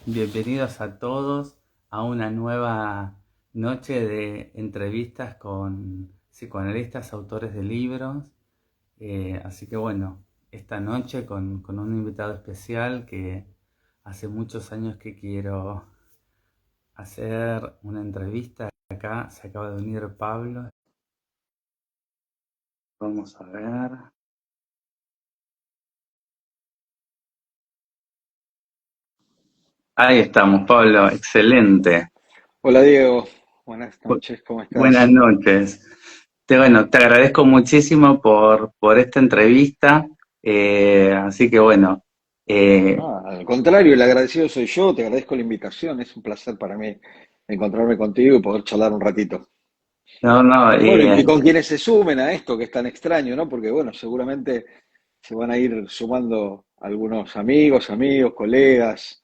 Bienvenidos a todos a una nueva noche de entrevistas con psicoanalistas, autores de libros. Así que bueno, esta noche con un invitado especial que hace muchos años que quiero hacer una entrevista. Acá se acaba de unir Pablo. Vamos a ver. Ahí estamos, Pablo. Excelente. Hola Diego, buenas noches, ¿cómo Buenas estás? noches. Te agradezco muchísimo por esta entrevista. Así que bueno, eh, Al contrario, el agradecido soy yo, te agradezco la invitación, es un placer para mí encontrarme contigo y poder charlar un ratito. no, no, Bueno, y con quienes se sumen a esto que es tan extraño, ¿no? Porque bueno, seguramente se van a ir sumando algunos amigos, colegas.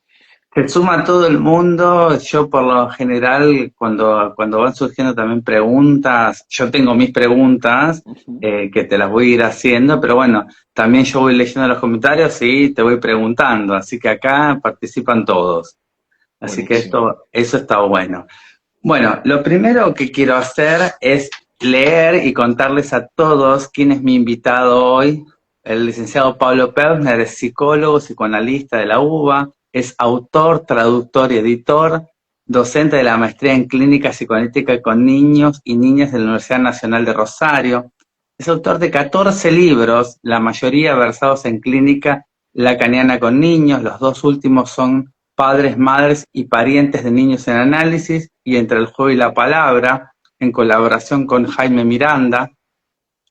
se suma todo el mundo. Yo por lo general, cuando van surgiendo también preguntas, yo tengo mis preguntas Ujú. que te las voy a ir haciendo, pero bueno, también yo voy leyendo los comentarios y te voy preguntando. Así que acá participan todos. Así que Buenísimo. eso está bueno. Bueno, lo primero que quiero hacer es leer y contarles a todos quién es mi invitado hoy. El licenciado Pablo Pevsner es psicólogo, psicoanalista de la UBA, es autor, traductor y editor, docente de la maestría en clínica psicoanalítica con niños y niñas de la Universidad Nacional de Rosario. Es autor de 14 libros, la mayoría versados en clínica lacaniana con niños. Los dos últimos son Padres, Madres y Parientes de Niños en Análisis y Entre el Juego y la Palabra, en colaboración con Jaime Miranda.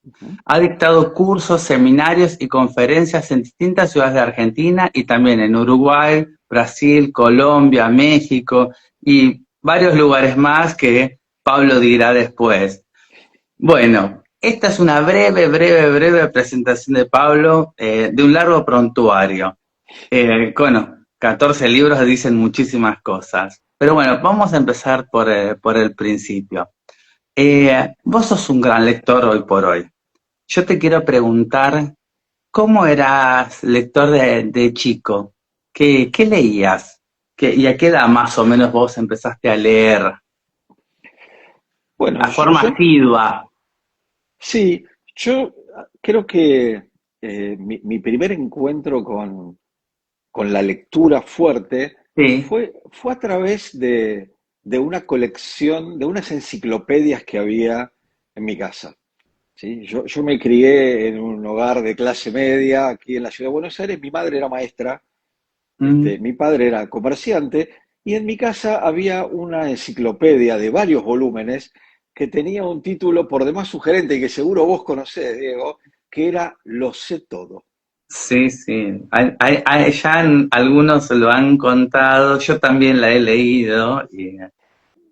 Ujú. Ha dictado cursos, seminarios y conferencias en distintas ciudades de Argentina y también en Uruguay, Brasil, Colombia, México y varios lugares más que Pablo dirá después. Bueno, esta es una breve presentación de Pablo, de un largo prontuario. Bueno, 14 libros dicen muchísimas cosas. Pero bueno, vamos a empezar por el principio. Vos sos un gran lector hoy por hoy. Yo te quiero preguntar, ¿cómo eras lector de chico? ¿Qué leías? ¿Y a qué edad más o menos vos empezaste a leer? Bueno, A forma asidua. sí, yo creo que mi primer encuentro con la lectura fuerte Sí. fue a través de una colección, de unas enciclopedias que había en mi casa. ¿Sí? Yo me crié en un hogar de clase media aquí en la ciudad de Buenos Aires. Mi madre era maestra, Mm. mi padre era comerciante, y en mi casa había una enciclopedia de varios volúmenes que tenía un título por demás sugerente y que seguro vos conocés, Diego, que era Lo sé todo. Sí, sí. Algunos lo han contado, yo también la he leído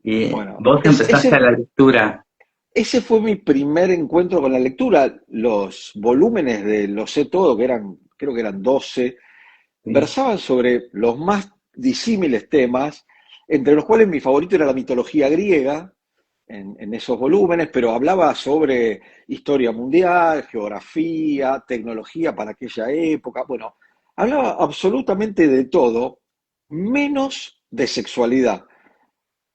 y Bueno, vos empezaste a la lectura. ese fue mi primer encuentro con la lectura. Los volúmenes de Lo sé todo, que eran, creo que eran 12, Sí. versaban sobre los más disímiles temas, entre los cuales mi favorito era la mitología griega, en esos volúmenes, pero hablaba sobre historia mundial, geografía, tecnología para aquella época. Bueno, hablaba absolutamente de todo, menos de sexualidad,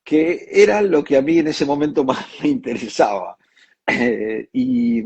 que era lo que a mí en ese momento más me interesaba. Y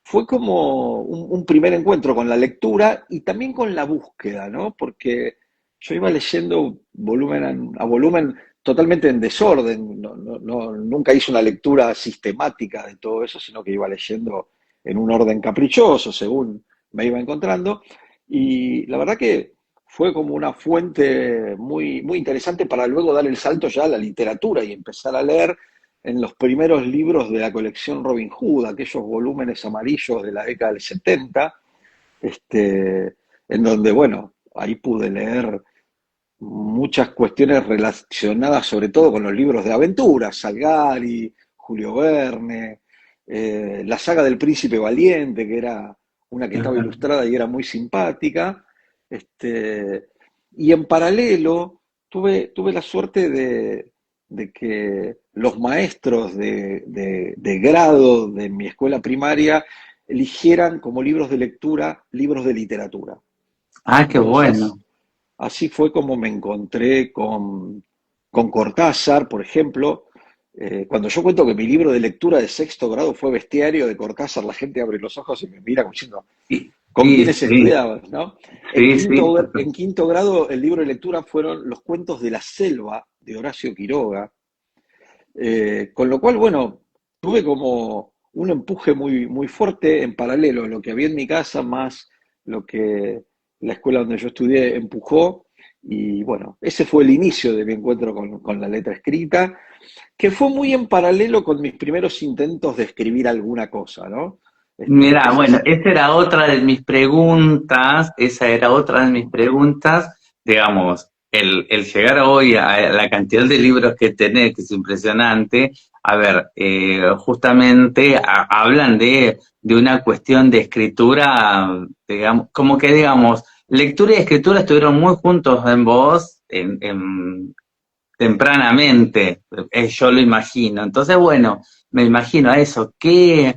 fue como un primer encuentro con la lectura y también con la búsqueda, ¿no? Porque yo iba leyendo volumen a volumen totalmente en desorden, nunca hice una lectura sistemática de todo eso, sino que iba leyendo en un orden caprichoso según me iba encontrando. Y la verdad que fue como una fuente muy interesante para luego dar el salto ya a la literatura y empezar a leer en los primeros libros de la colección Robin Hood, aquellos volúmenes amarillos de la década del 70, en donde, bueno, ahí pude leer muchas cuestiones relacionadas sobre todo con los libros de aventuras, Salgari, Julio Verne, la saga del Príncipe Valiente, que era una que estaba Ajá. ilustrada y era muy simpática, este, y en paralelo tuve la suerte de que los maestros de grado de mi escuela primaria eligieran como libros de lectura libros de literatura. Ah, qué Entonces, bueno. así fue como me encontré con Cortázar, por ejemplo. Cuando yo cuento que mi libro de lectura de sexto grado fue Bestiario de Cortázar, la gente abre los ojos y me mira como diciendo, Sí, ¿con sí, quiénes sí, estudiabas, no? sí, sí. En quinto grado, el libro de lectura fueron Los cuentos de la selva de Horacio Quiroga, con lo cual, bueno, tuve como un empuje muy fuerte en paralelo, lo que había en mi casa más lo que la escuela donde yo estudié empujó. Y bueno, ese fue el inicio de mi encuentro con la letra escrita, que fue muy en paralelo con mis primeros intentos de escribir alguna cosa, ¿no? Mira, Esa bueno, es, esa era otra de mis preguntas, esa era otra de mis preguntas, digamos, el llegar hoy a la cantidad de libros que tenés, que es impresionante, a ver, justamente hablan de una cuestión de escritura, digamos, como que digamos, lectura y escritura estuvieron muy juntos en vos, tempranamente, yo lo imagino. Entonces, bueno, me imagino a eso, ¿qué?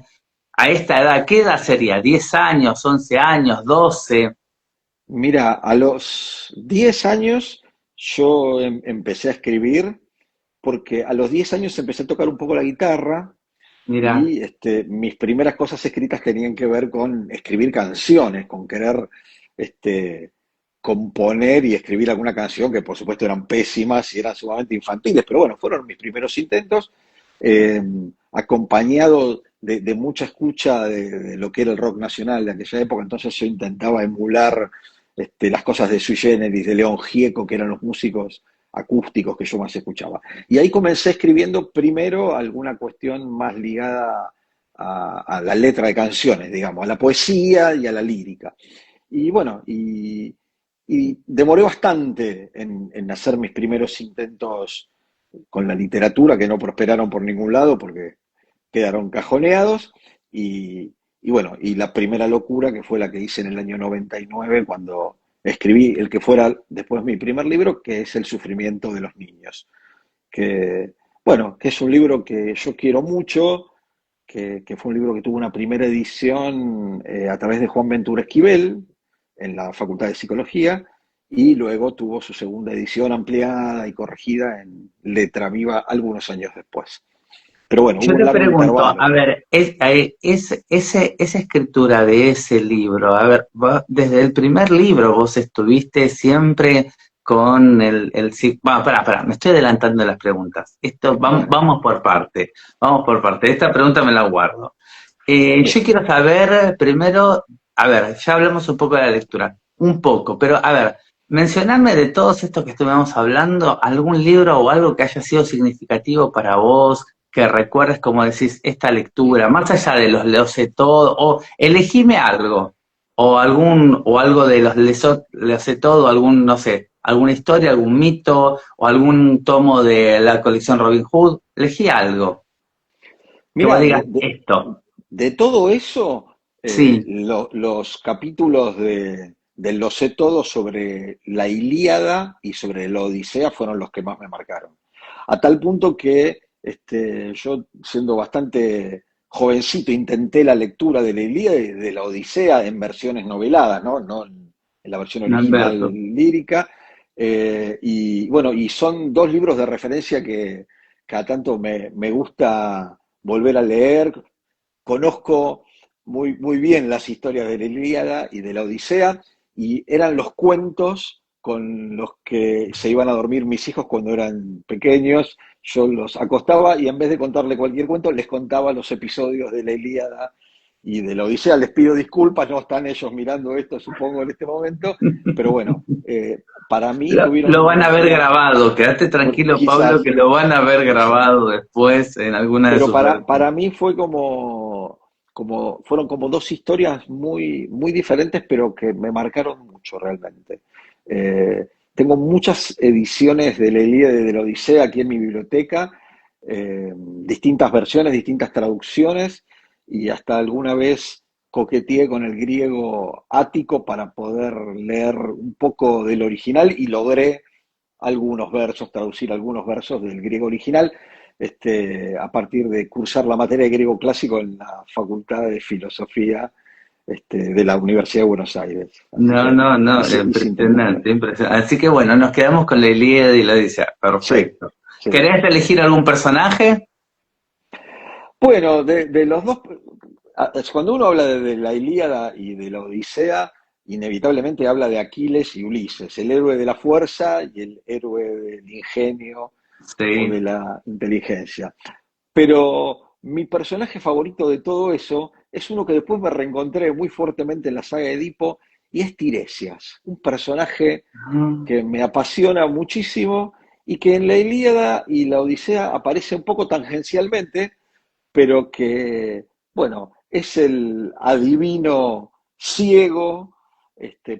A esta edad, ¿qué edad sería? ¿10 años, 11 años, 12? Mira, a los 10 años yo empecé a escribir porque a los 10 años empecé a tocar un poco la guitarra Mira, y mis primeras cosas escritas tenían que ver con escribir canciones, con querer este, componer y escribir alguna canción que por supuesto eran pésimas y eran sumamente infantiles, pero bueno, fueron mis primeros intentos, eh, acompañado de mucha escucha de lo que era el rock nacional de aquella época. Entonces yo intentaba emular las cosas de Sui Generis, de León Gieco, que eran los músicos acústicos que yo más escuchaba. Y ahí comencé escribiendo primero alguna cuestión más ligada a la letra de canciones, digamos, a la poesía y a la lírica. Y bueno, y demoré bastante en hacer mis primeros intentos con la literatura, que no prosperaron por ningún lado porque quedaron cajoneados. Y bueno, y la primera locura que fue la que hice en el año 99 cuando escribí el que fuera después mi primer libro, que es El sufrimiento de los niños. Que, bueno, que es un libro que yo quiero mucho, que fue un libro que tuvo una primera edición a través de Juan Ventura Esquivel en la Facultad de Psicología, y luego tuvo su segunda edición ampliada y corregida en Letra Viva algunos años después. Pero bueno, hubo yo un te largo pregunto, a intervalo. ver, esa escritura de ese libro, a ver, desde el primer libro vos estuviste siempre con bueno, pará, me estoy adelantando en las preguntas. Esto, Bueno, vamos por parte. Esta pregunta me la guardo. Yo bien. quiero saber primero, a ver, ya hablamos un poco de la lectura, un poco, pero a ver, mencioname de todos estos que estuvimos hablando, algún libro o algo que haya sido significativo para vos, que recuerdes como decís esta lectura, más allá de los Leo sé todo, o elegime algo, o algo de los Leo sé todo, algún, no sé, alguna historia, algún mito, o algún tomo de la colección Robin Hood, elegí algo, que vos Mira, digas esto. de todo eso, Sí, los capítulos de Lo sé todo sobre la Ilíada y sobre la Odisea fueron los que más me marcaron. A tal punto que yo, siendo bastante jovencito, intenté la lectura de la Ilíada y de la Odisea en versiones noveladas, ¿no? No en la versión no original Humberto. lírica. Y bueno, y son dos libros de referencia que cada tanto me gusta volver a leer. Conozco muy bien las historias de la Ilíada y de la Odisea, y eran los cuentos con los que se iban a dormir mis hijos cuando eran pequeños. Yo los acostaba y en vez de contarle cualquier cuento, les contaba los episodios de la Ilíada y de la Odisea. Les pido disculpas, no están ellos mirando esto, supongo, en este momento, pero bueno, para mí Lo van a tuvieron ver una, grabado, quédate tranquilo, Pablo, quizás, que lo van a ver grabado después en alguna de pero sus versiones. para mí fue fueron como dos historias muy diferentes, pero que me marcaron mucho realmente. Tengo muchas ediciones de la Ilíada y de la Odisea aquí en mi biblioteca, distintas versiones, distintas traducciones, y hasta alguna vez coqueteé con el griego ático para poder leer un poco del original y logré algunos versos, traducir algunos versos del griego original, a partir de cursar la materia de griego clásico en la Facultad de Filosofía de la Universidad de Buenos Aires. Así No, que no, no, hice internet. impresionante, impresionante. Así que bueno, nos quedamos con la Ilíada y la Odisea. Sí, Perfecto. sí. ¿Querés elegir algún personaje? Bueno, de los dos, cuando uno habla de la Ilíada y de la Odisea, inevitablemente habla de Aquiles y Ulises, el héroe de la fuerza y el héroe del ingenio o de Sí. la inteligencia. Pero mi personaje favorito de todo eso es uno que después me reencontré muy fuertemente en la saga de Edipo y es Tiresias, un personaje Ah, que me apasiona muchísimo y que en la Ilíada y la Odisea aparece un poco tangencialmente, pero que, bueno, es el adivino ciego,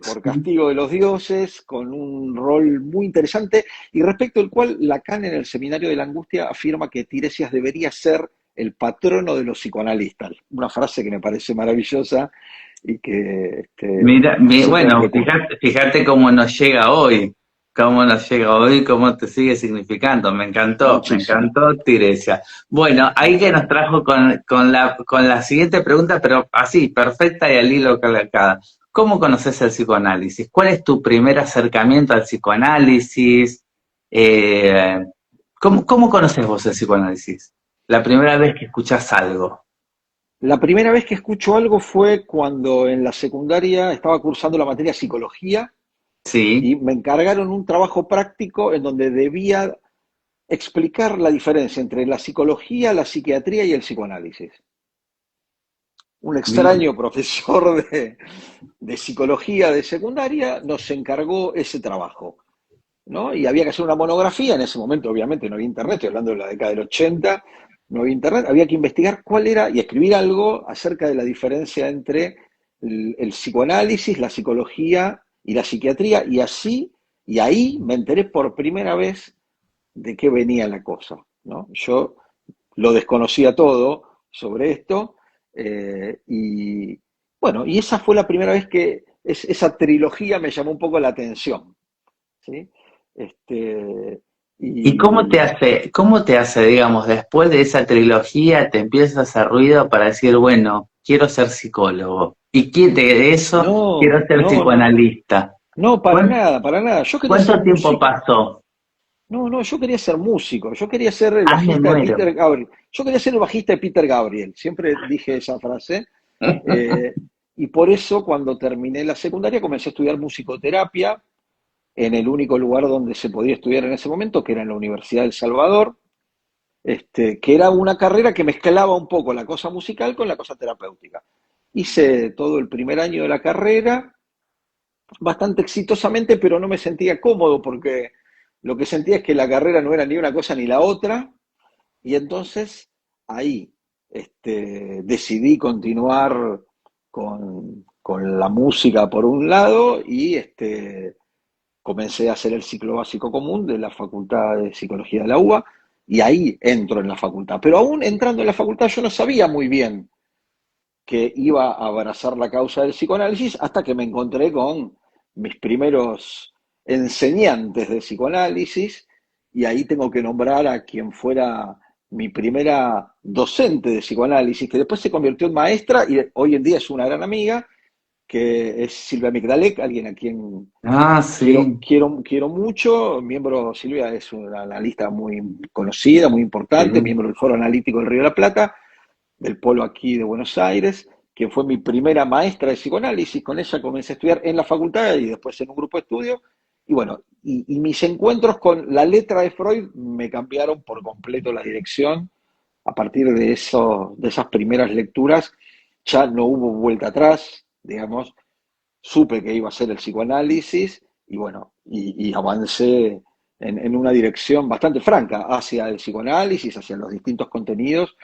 por sí. castigo de los dioses, con un rol muy interesante, y respecto al cual Lacan en el Seminario de la Angustia afirma que Tiresias debería ser el patrono de los psicoanalistas. Una frase que me parece maravillosa y que Mira, siempre bueno, recuerdo. fíjate cómo nos llega hoy, cómo te sigue significando. Me Muchísimo. encantó Tiresia. Bueno, ahí que nos trajo con la siguiente pregunta, pero así, perfecta y al hilo colocada. ¿Cómo conoces el psicoanálisis? ¿Cuál es tu primer acercamiento al psicoanálisis? Eh, cómo conoces vos el psicoanálisis? La primera vez que escuchás algo. La primera vez que escucho algo fue cuando en la secundaria estaba cursando la materia psicología y Sí. me encargaron un trabajo práctico en donde debía explicar la diferencia entre la psicología, la psiquiatría y el psicoanálisis. Un Mira. extraño profesor de psicología de secundaria nos encargó ese trabajo, ¿no? Y había que hacer una monografía, en ese momento obviamente no había internet, estoy hablando de la década del 80, no había internet, había que investigar cuál era y escribir algo acerca de la diferencia entre el psicoanálisis, la psicología y la psiquiatría, y así, y ahí me enteré por primera vez de qué venía la cosa, ¿no? Yo lo desconocía todo sobre esto, y bueno, y esa fue la primera vez que esa trilogía me llamó un poco la atención, ¿sí? Este, ¿Y y cómo te hace, digamos, después de esa trilogía, te empieza a hacer ruido para decir, bueno, quiero ser psicólogo? ¿Y qué de eso quiero no, ser no, psicoanalista? no, para ¿Cuán- nada, para nada. Yo quería ser ¿Cuánto tiempo músico. pasó? No, no, yo quería ser músico. Yo quería ser el Ah, me bajista de muero. Peter Gabriel. Yo quería ser el bajista de Peter Gabriel. Siempre dije esa frase. Eh, y por eso, cuando terminé la secundaria, comencé a estudiar musicoterapia en el único lugar donde se podía estudiar en ese momento, que era en la Universidad del Salvador, que era una carrera que mezclaba un poco la cosa musical con la cosa terapéutica. Hice todo el primer año de la carrera, bastante exitosamente, pero no me sentía cómodo porque lo que sentía es que la carrera no era ni una cosa ni la otra, y entonces ahí decidí continuar con la música por un lado y comencé a hacer el ciclo básico común de la Facultad de Psicología de la UBA y ahí entro en la facultad. Pero aún entrando en la facultad yo no sabía muy bien que iba a abrazar la causa del psicoanálisis hasta que me encontré con mis primeros enseñantes de psicoanálisis y ahí tengo que nombrar a quien fuera mi primera docente de psicoanálisis, que después se convirtió en maestra y hoy en día es una gran amiga, que es Silvia Migdalek, alguien a quien Ah, quiero, sí, quiero, quiero mucho. Miembro, Silvia es una analista muy conocida, muy importante, sí. miembro del Foro Analítico del Río de la Plata, del polo aquí de Buenos Aires, que fue mi primera maestra de psicoanálisis. Con ella comencé a estudiar en la facultad y después en un grupo de estudio. Y bueno, y mis encuentros con la letra de Freud me cambiaron por completo la dirección. A partir de eso, de esas primeras lecturas, ya no hubo vuelta atrás, digamos, supe que iba a ser el psicoanálisis y bueno, y avancé en una dirección bastante franca hacia el psicoanálisis, hacia los distintos contenidos.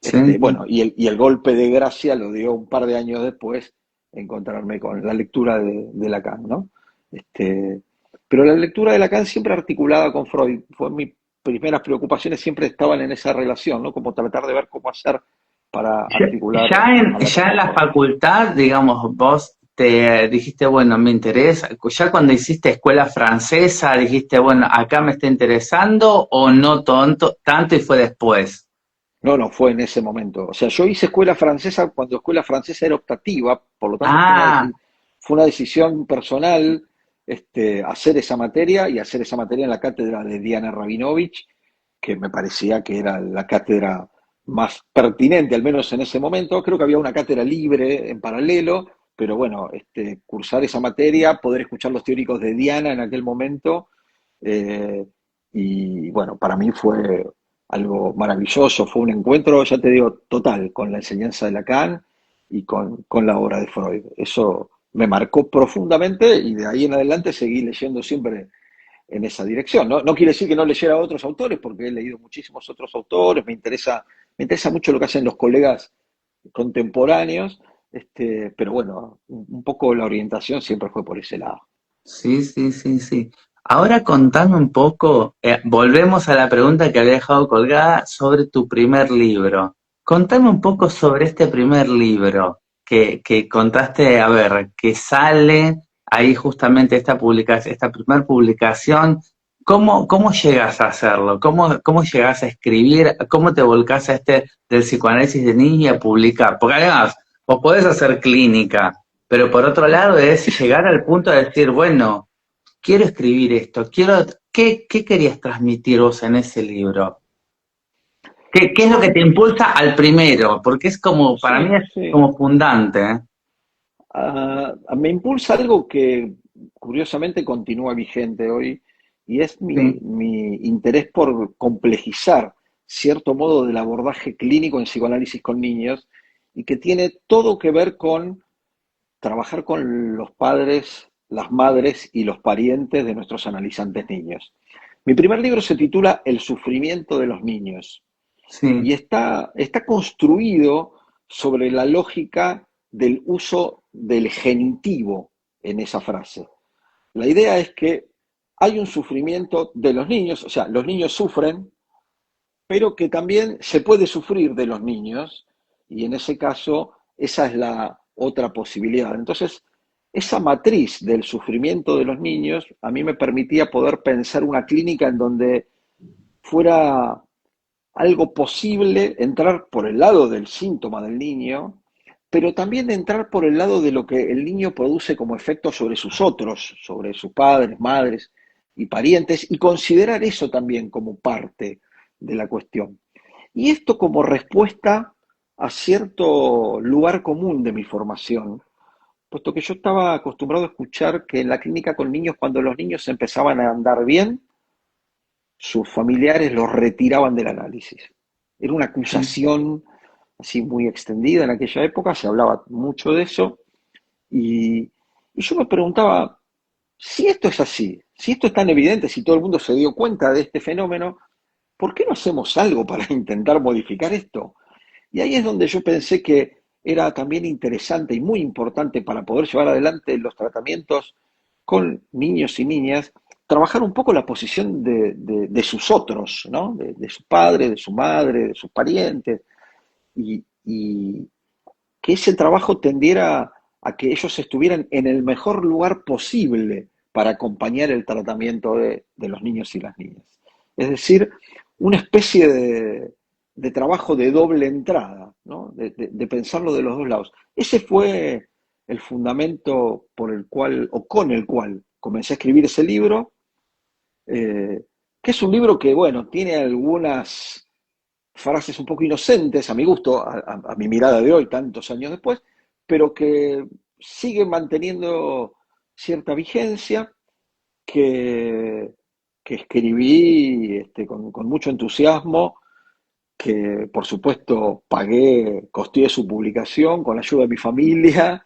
Sí. Bueno, y el golpe de gracia lo dio un par de años después, encontrarme con la lectura de Lacan, ¿no? Este, pero la lectura de Lacan siempre articulada con Freud, fue mis primeras preocupaciones, siempre estaban en esa relación, ¿no? Como tratar de ver cómo hacer para articular a Lacan Ya en con la Freud. facultad, digamos, vos te dijiste, bueno, me interesa, ya cuando hiciste escuela francesa, dijiste, bueno, acá me está interesando o no tanto y fue después. No, no, fue en ese momento. O sea, yo hice escuela francesa cuando escuela francesa era optativa, por lo tanto Ah, fue una decisión personal hacer esa materia y hacer esa materia en la cátedra de Diana Rabinovich, que me parecía que era la cátedra más pertinente, al menos en ese momento. Creo que había una cátedra libre en paralelo, pero bueno, cursar esa materia, poder escuchar los teóricos de Diana en aquel momento, eh, y bueno, para mí fue algo maravilloso, fue un encuentro, ya te digo, total con la enseñanza de Lacan y con la obra de Freud. Eso me marcó profundamente y de ahí en adelante seguí leyendo siempre en esa dirección. No, no quiere decir que no leyera a otros autores, porque he leído muchísimos otros autores, me interesa mucho lo que hacen los colegas contemporáneos, pero bueno, un poco la orientación siempre fue por ese lado. sí, sí, sí, sí. Ahora contame un poco, volvemos a la pregunta que había dejado colgada sobre tu primer libro. Contame un poco sobre este primer libro que contaste, a ver, que sale ahí justamente esta primera publicación. ¿Cómo llegas a hacerlo? ¿Cómo llegas a escribir? ¿Cómo te volcás a del psicoanálisis de niño y a publicar? Porque además, vos podés hacer clínica, pero por otro lado es llegar al punto de decir, bueno, quiero escribir esto, ¿qué querías transmitir vos en ese libro? ¿Qué es lo que No, te impulsa al primero? Porque es como, para mí sí, es sí. como fundante, ¿eh? Me impulsa algo que curiosamente continúa vigente hoy y es Sí, mi interés por complejizar cierto modo del abordaje clínico en psicoanálisis con niños y que tiene todo que ver con trabajar con los padres, las madres y los parientes de nuestros analizantes niños. Mi primer libro se titula El sufrimiento de los niños y sí, está construido sobre la lógica del uso del genitivo en esa frase. La idea es que hay un sufrimiento de los niños, o sea, los niños sufren, pero que también se puede sufrir de los niños, y en ese caso esa es la otra posibilidad. Entonces, esa matriz del sufrimiento de los niños a mí me permitía poder pensar una clínica en donde fuera algo posible entrar por el lado del síntoma del niño, pero también entrar por el lado de lo que el niño produce como efecto sobre sus otros, sobre sus padres, madres y parientes, y considerar eso también como parte de la cuestión. Y esto como respuesta a cierto lugar común de mi formación, puesto que yo estaba acostumbrado a escuchar que en la clínica con niños, cuando los niños empezaban a andar bien, sus familiares los retiraban del análisis. Era una sí. acusación así muy extendida en aquella época, se hablaba mucho de eso, y yo me preguntaba, si esto es así, si esto es tan evidente, si todo el mundo se dio cuenta de este fenómeno, ¿por qué no hacemos algo para intentar modificar esto? Y ahí es donde yo pensé que era también interesante y muy importante para poder llevar adelante los tratamientos con niños y niñas, trabajar un poco la posición de sus otros, ¿no? De su padre, de su madre, de sus parientes, y que ese trabajo tendiera a que ellos estuvieran en el mejor lugar posible para acompañar el tratamiento de los niños y las niñas. Es decir, una especie de trabajo de doble entrada, ¿no? De pensarlo de los dos lados. Ese fue el fundamento por el cual, o con el cual, comencé a escribir ese libro, eh, que es un libro que, bueno, tiene algunas frases un poco inocentes a mi gusto, a mi mirada de hoy, tantos años después, pero que sigue manteniendo cierta vigencia, que, que escribí con mucho entusiasmo, que por supuesto pagué, costeé su publicación con la ayuda de mi familia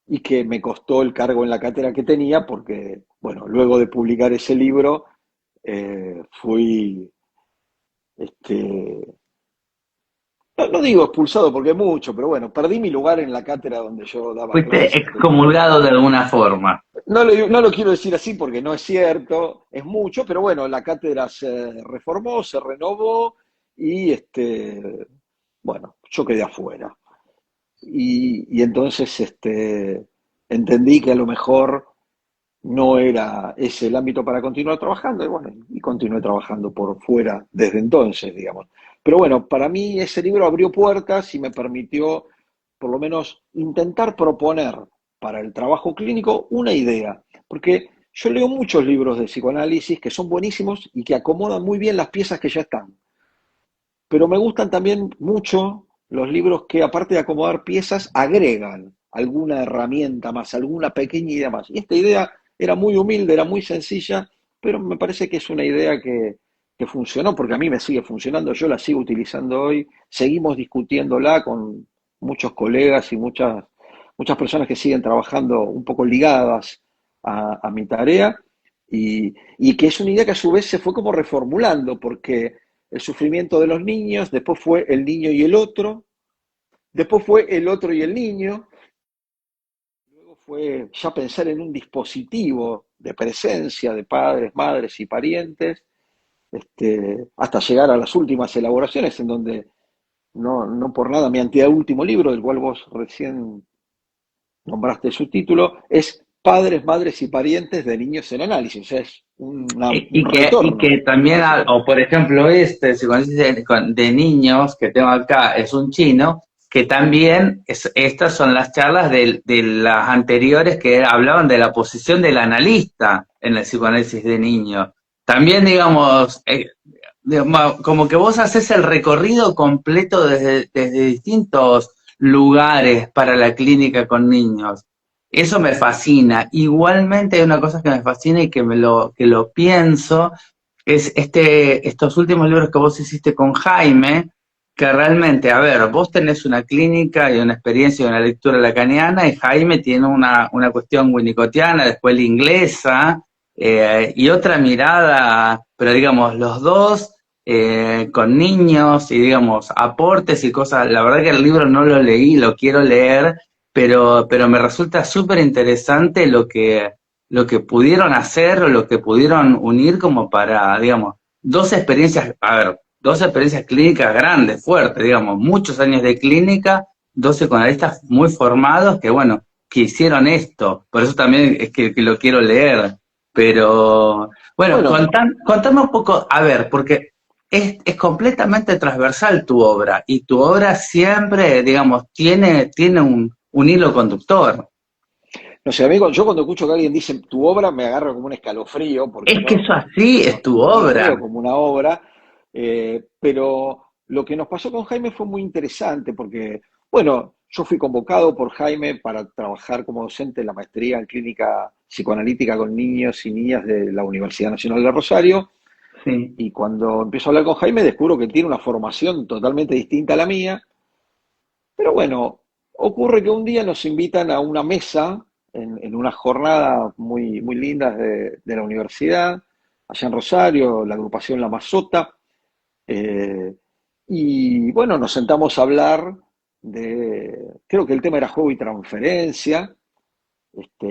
y que me costó el cargo en la cátedra que tenía porque, bueno, luego de publicar ese libro, fui este, no, no digo expulsado porque es mucho, pero bueno, perdí mi lugar en la cátedra donde yo daba Fuiste clases. excomulgado de alguna forma. No lo quiero decir así porque no es cierto, es mucho, pero bueno, la cátedra se reformó, se renovó y bueno, yo quedé afuera. Y entonces entendí que a lo mejor no era ese el ámbito para continuar trabajando, y bueno, y continué trabajando por fuera desde entonces, digamos. Pero bueno, para mí ese libro abrió puertas y me permitió por lo menos intentar proponer para el trabajo clínico una idea, porque yo leo muchos libros de psicoanálisis que son buenísimos y que acomodan muy bien las piezas que ya están, pero me gustan también mucho los libros que aparte de acomodar piezas agregan alguna herramienta más, alguna pequeña idea más. Y esta idea era muy humilde, era muy sencilla, pero me parece que es una idea que funcionó, porque a mí me sigue funcionando, yo la sigo utilizando hoy, seguimos discutiéndola con muchos colegas y muchas personas que siguen trabajando un poco ligadas a mi tarea, y que es una idea que a su vez se fue como reformulando, porque el sufrimiento de los niños, después fue el niño y el otro, después fue el otro y el niño, luego fue ya pensar en un dispositivo de presencia de padres, madres y parientes, hasta llegar a las últimas elaboraciones, en donde no por nada mi anteúltimo libro, del cual vos recién nombraste su título, es Padres, Madres y Parientes de Niños en Análisis, o sea, es un Y retorno que también, hacia atrás. o por ejemplo, si conoces de niños que tengo acá, es un chino, que también, estas son las charlas de las anteriores que hablaban de la posición del analista en el psicoanálisis de niños. También, digamos, como que vos haces el recorrido completo desde distintos lugares para la clínica con niños. Eso me fascina. Igualmente hay una cosa que me fascina y que lo pienso, es estos últimos libros que vos hiciste con Jaime, que realmente, a ver, vos tenés una clínica y una experiencia y una lectura lacaniana, y Jaime tiene una cuestión winnicottiana, después la inglesa, y otra mirada, pero digamos, los dos con niños y digamos, aportes y cosas. La verdad que el libro no lo leí, lo quiero leer, pero me resulta súper interesante lo que pudieron hacer o lo que pudieron unir como para, digamos, dos experiencias, a ver, dos experiencias clínicas grandes, fuertes, digamos, muchos años de clínica, dos psicoanalistas muy formados que, bueno, que hicieron esto. Por eso también es que lo quiero leer. Pero, bueno, Bueno, contame un poco, a ver, porque es completamente transversal tu obra y tu obra siempre, digamos, tiene un hilo conductor. no sé, amigo, yo cuando escucho que alguien dice tu obra me agarro como un escalofrío porque Es que eso así es no, tu no lo obra. veo como una obra, pero lo que nos pasó con Jaime fue muy interesante porque, bueno, yo fui convocado por Jaime para trabajar como docente en la maestría en clínica psicoanalítica con niños y niñas de la Universidad Nacional de Rosario, Sí. y cuando empiezo a hablar con Jaime descubro que tiene una formación totalmente distinta a la mía. Pero bueno, ocurre que un día nos invitan a una mesa en una jornada muy linda de la universidad, allá en Rosario, la agrupación La Mazota, eh, y bueno, nos sentamos a hablar creo que el tema era juego y transferencia.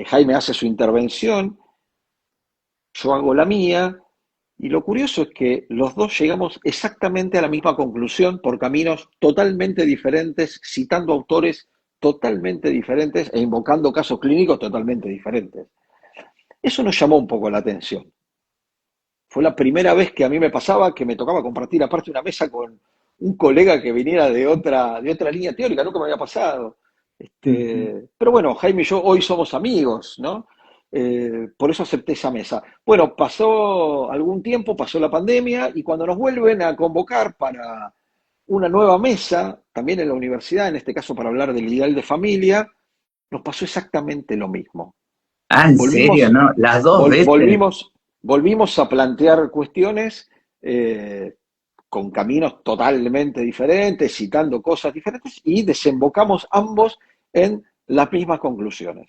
Jaime hace su intervención, yo hago la mía, y lo curioso es que los dos llegamos exactamente a la misma conclusión por caminos totalmente diferentes, citando autores totalmente diferentes e invocando casos clínicos totalmente diferentes. Eso nos llamó un poco la atención. Fue la primera vez que a mí me pasaba que me tocaba compartir aparte una mesa con un colega que viniera de otra línea teórica, nunca me había pasado. Ujú. Pero bueno, Jaime y yo hoy somos amigos, ¿no? Por eso acepté esa mesa. Bueno, pasó algún tiempo, pasó la pandemia, y cuando nos vuelven a convocar para una nueva mesa, también en la universidad, en este caso para hablar del ideal de familia, nos pasó exactamente lo mismo. Ah, ¿en serio? Volvimos, ¿No? Las dos veces. volvimos a plantear cuestiones con caminos totalmente diferentes, citando cosas diferentes, y desembocamos ambos en las mismas conclusiones.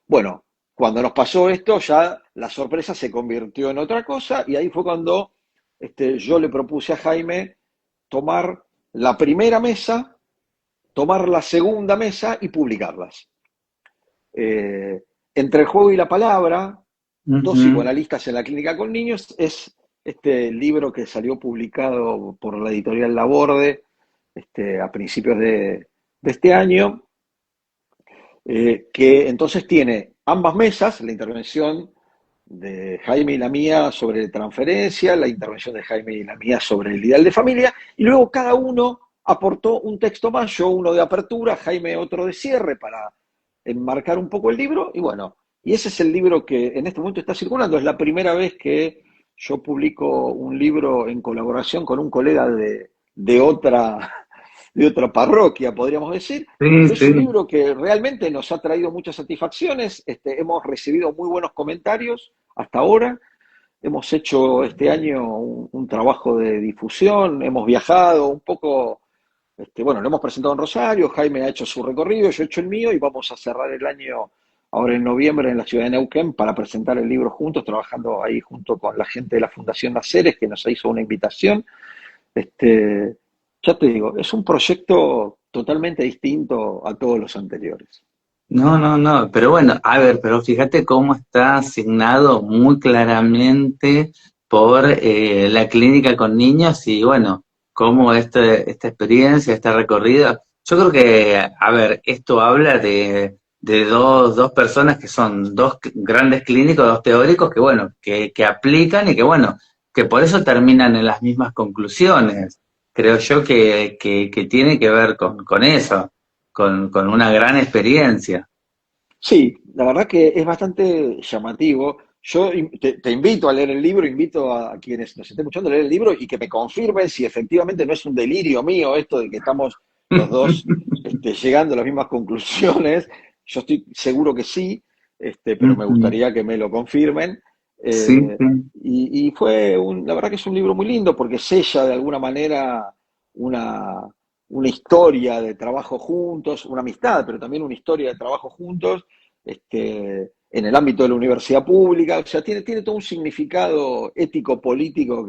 Bueno, cuando nos pasó esto, ya la sorpresa se convirtió en otra cosa, y ahí fue cuando yo le propuse a Jaime tomar la primera mesa, tomar la segunda mesa y publicarlas. Eh, Entre el juego y la palabra, dos Ujú. psicoanalistas en la clínica con niños, es este libro que salió publicado por la editorial Laborde a principios de este año, que entonces tiene ambas mesas, la intervención de Jaime y la mía sobre transferencia, la intervención de Jaime y la mía sobre el ideal de familia, y luego cada uno aportó un texto más, yo uno de apertura, Jaime otro de cierre para enmarcar un poco el libro, y bueno, y ese es el libro que en este momento está circulando. Es la primera vez que yo publico un libro en colaboración con un colega de otra parroquia, podríamos decir, Sí, pero es un sí. libro que realmente nos ha traído muchas satisfacciones. Hemos recibido muy buenos comentarios hasta ahora. Hemos hecho este año un trabajo de difusión, hemos viajado un poco, bueno, lo hemos presentado en Rosario, Jaime ha hecho su recorrido, yo he hecho el mío y vamos a cerrar el año ahora en noviembre en la ciudad de Neuquén para presentar el libro juntos, trabajando ahí junto con la gente de la Fundación Naceres que nos hizo una invitación. Este, ya te digo, es un proyecto totalmente distinto a todos los anteriores. No, no, no, pero bueno, a ver, pero fíjate cómo está asignado muy claramente por la clínica con niños y bueno, cómo esta experiencia, este recorrido, yo creo que, a ver, esto habla de dos personas que son dos grandes clínicos, dos teóricos que bueno, que aplican y que bueno, que por eso terminan en las mismas conclusiones. Creo yo que tiene que ver con eso, con una gran experiencia. Sí, la verdad que es bastante llamativo. Yo te invito a leer el libro, invito a quienes nos estén escuchando a leer el libro y que me confirmen si efectivamente no es un delirio mío esto de que estamos los dos llegando a las mismas conclusiones. Yo estoy seguro que sí, pero me Ujú. gustaría que me lo confirmen. Sí, Eh, sí. y la verdad que es un libro muy lindo porque sella de alguna manera una, una historia de trabajo juntos, una amistad, pero también una historia de trabajo juntos en el ámbito de la universidad pública. O sea, tiene todo un significado ético-político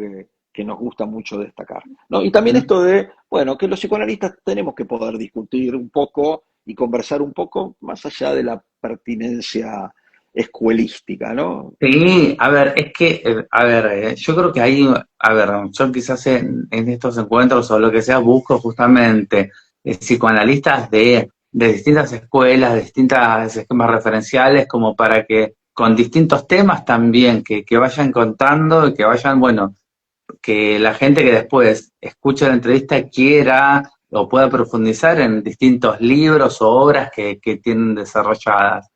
que nos gusta mucho destacar, ¿no? Y también Mm. esto de, bueno, que los psicoanalistas tenemos que poder discutir un poco y conversar un poco más allá de la pertinencia escuelística, ¿no? Sí, a ver, es que, a ver, yo creo que ahí, a ver, yo quizás en estos encuentros o lo que sea busco justamente psicoanalistas de distintas escuelas, de distintos esquemas referenciales, como para que con distintos temas también, que vayan contando y que vayan, bueno, que la gente que después escucha la entrevista quiera o pueda profundizar en distintos libros o obras que tienen desarrolladas.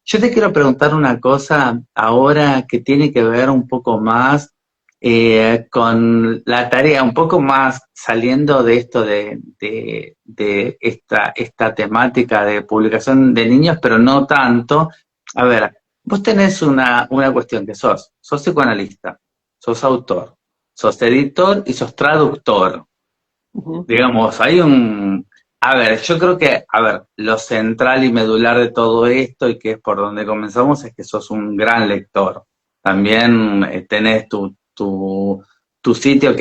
Yo te quiero preguntar una cosa ahora que tiene que ver un poco más con la tarea, un poco más saliendo de esto de esta temática de publicación de niños, pero no tanto. A ver, vos tenés una cuestión que sos psicoanalista, sos autor, sos editor y sos traductor. Ujú. Digamos, hay un... A ver, yo creo que, a ver, lo central y medular de todo esto y que es por donde comenzamos es que sos un gran lector. También tenés tu sitio,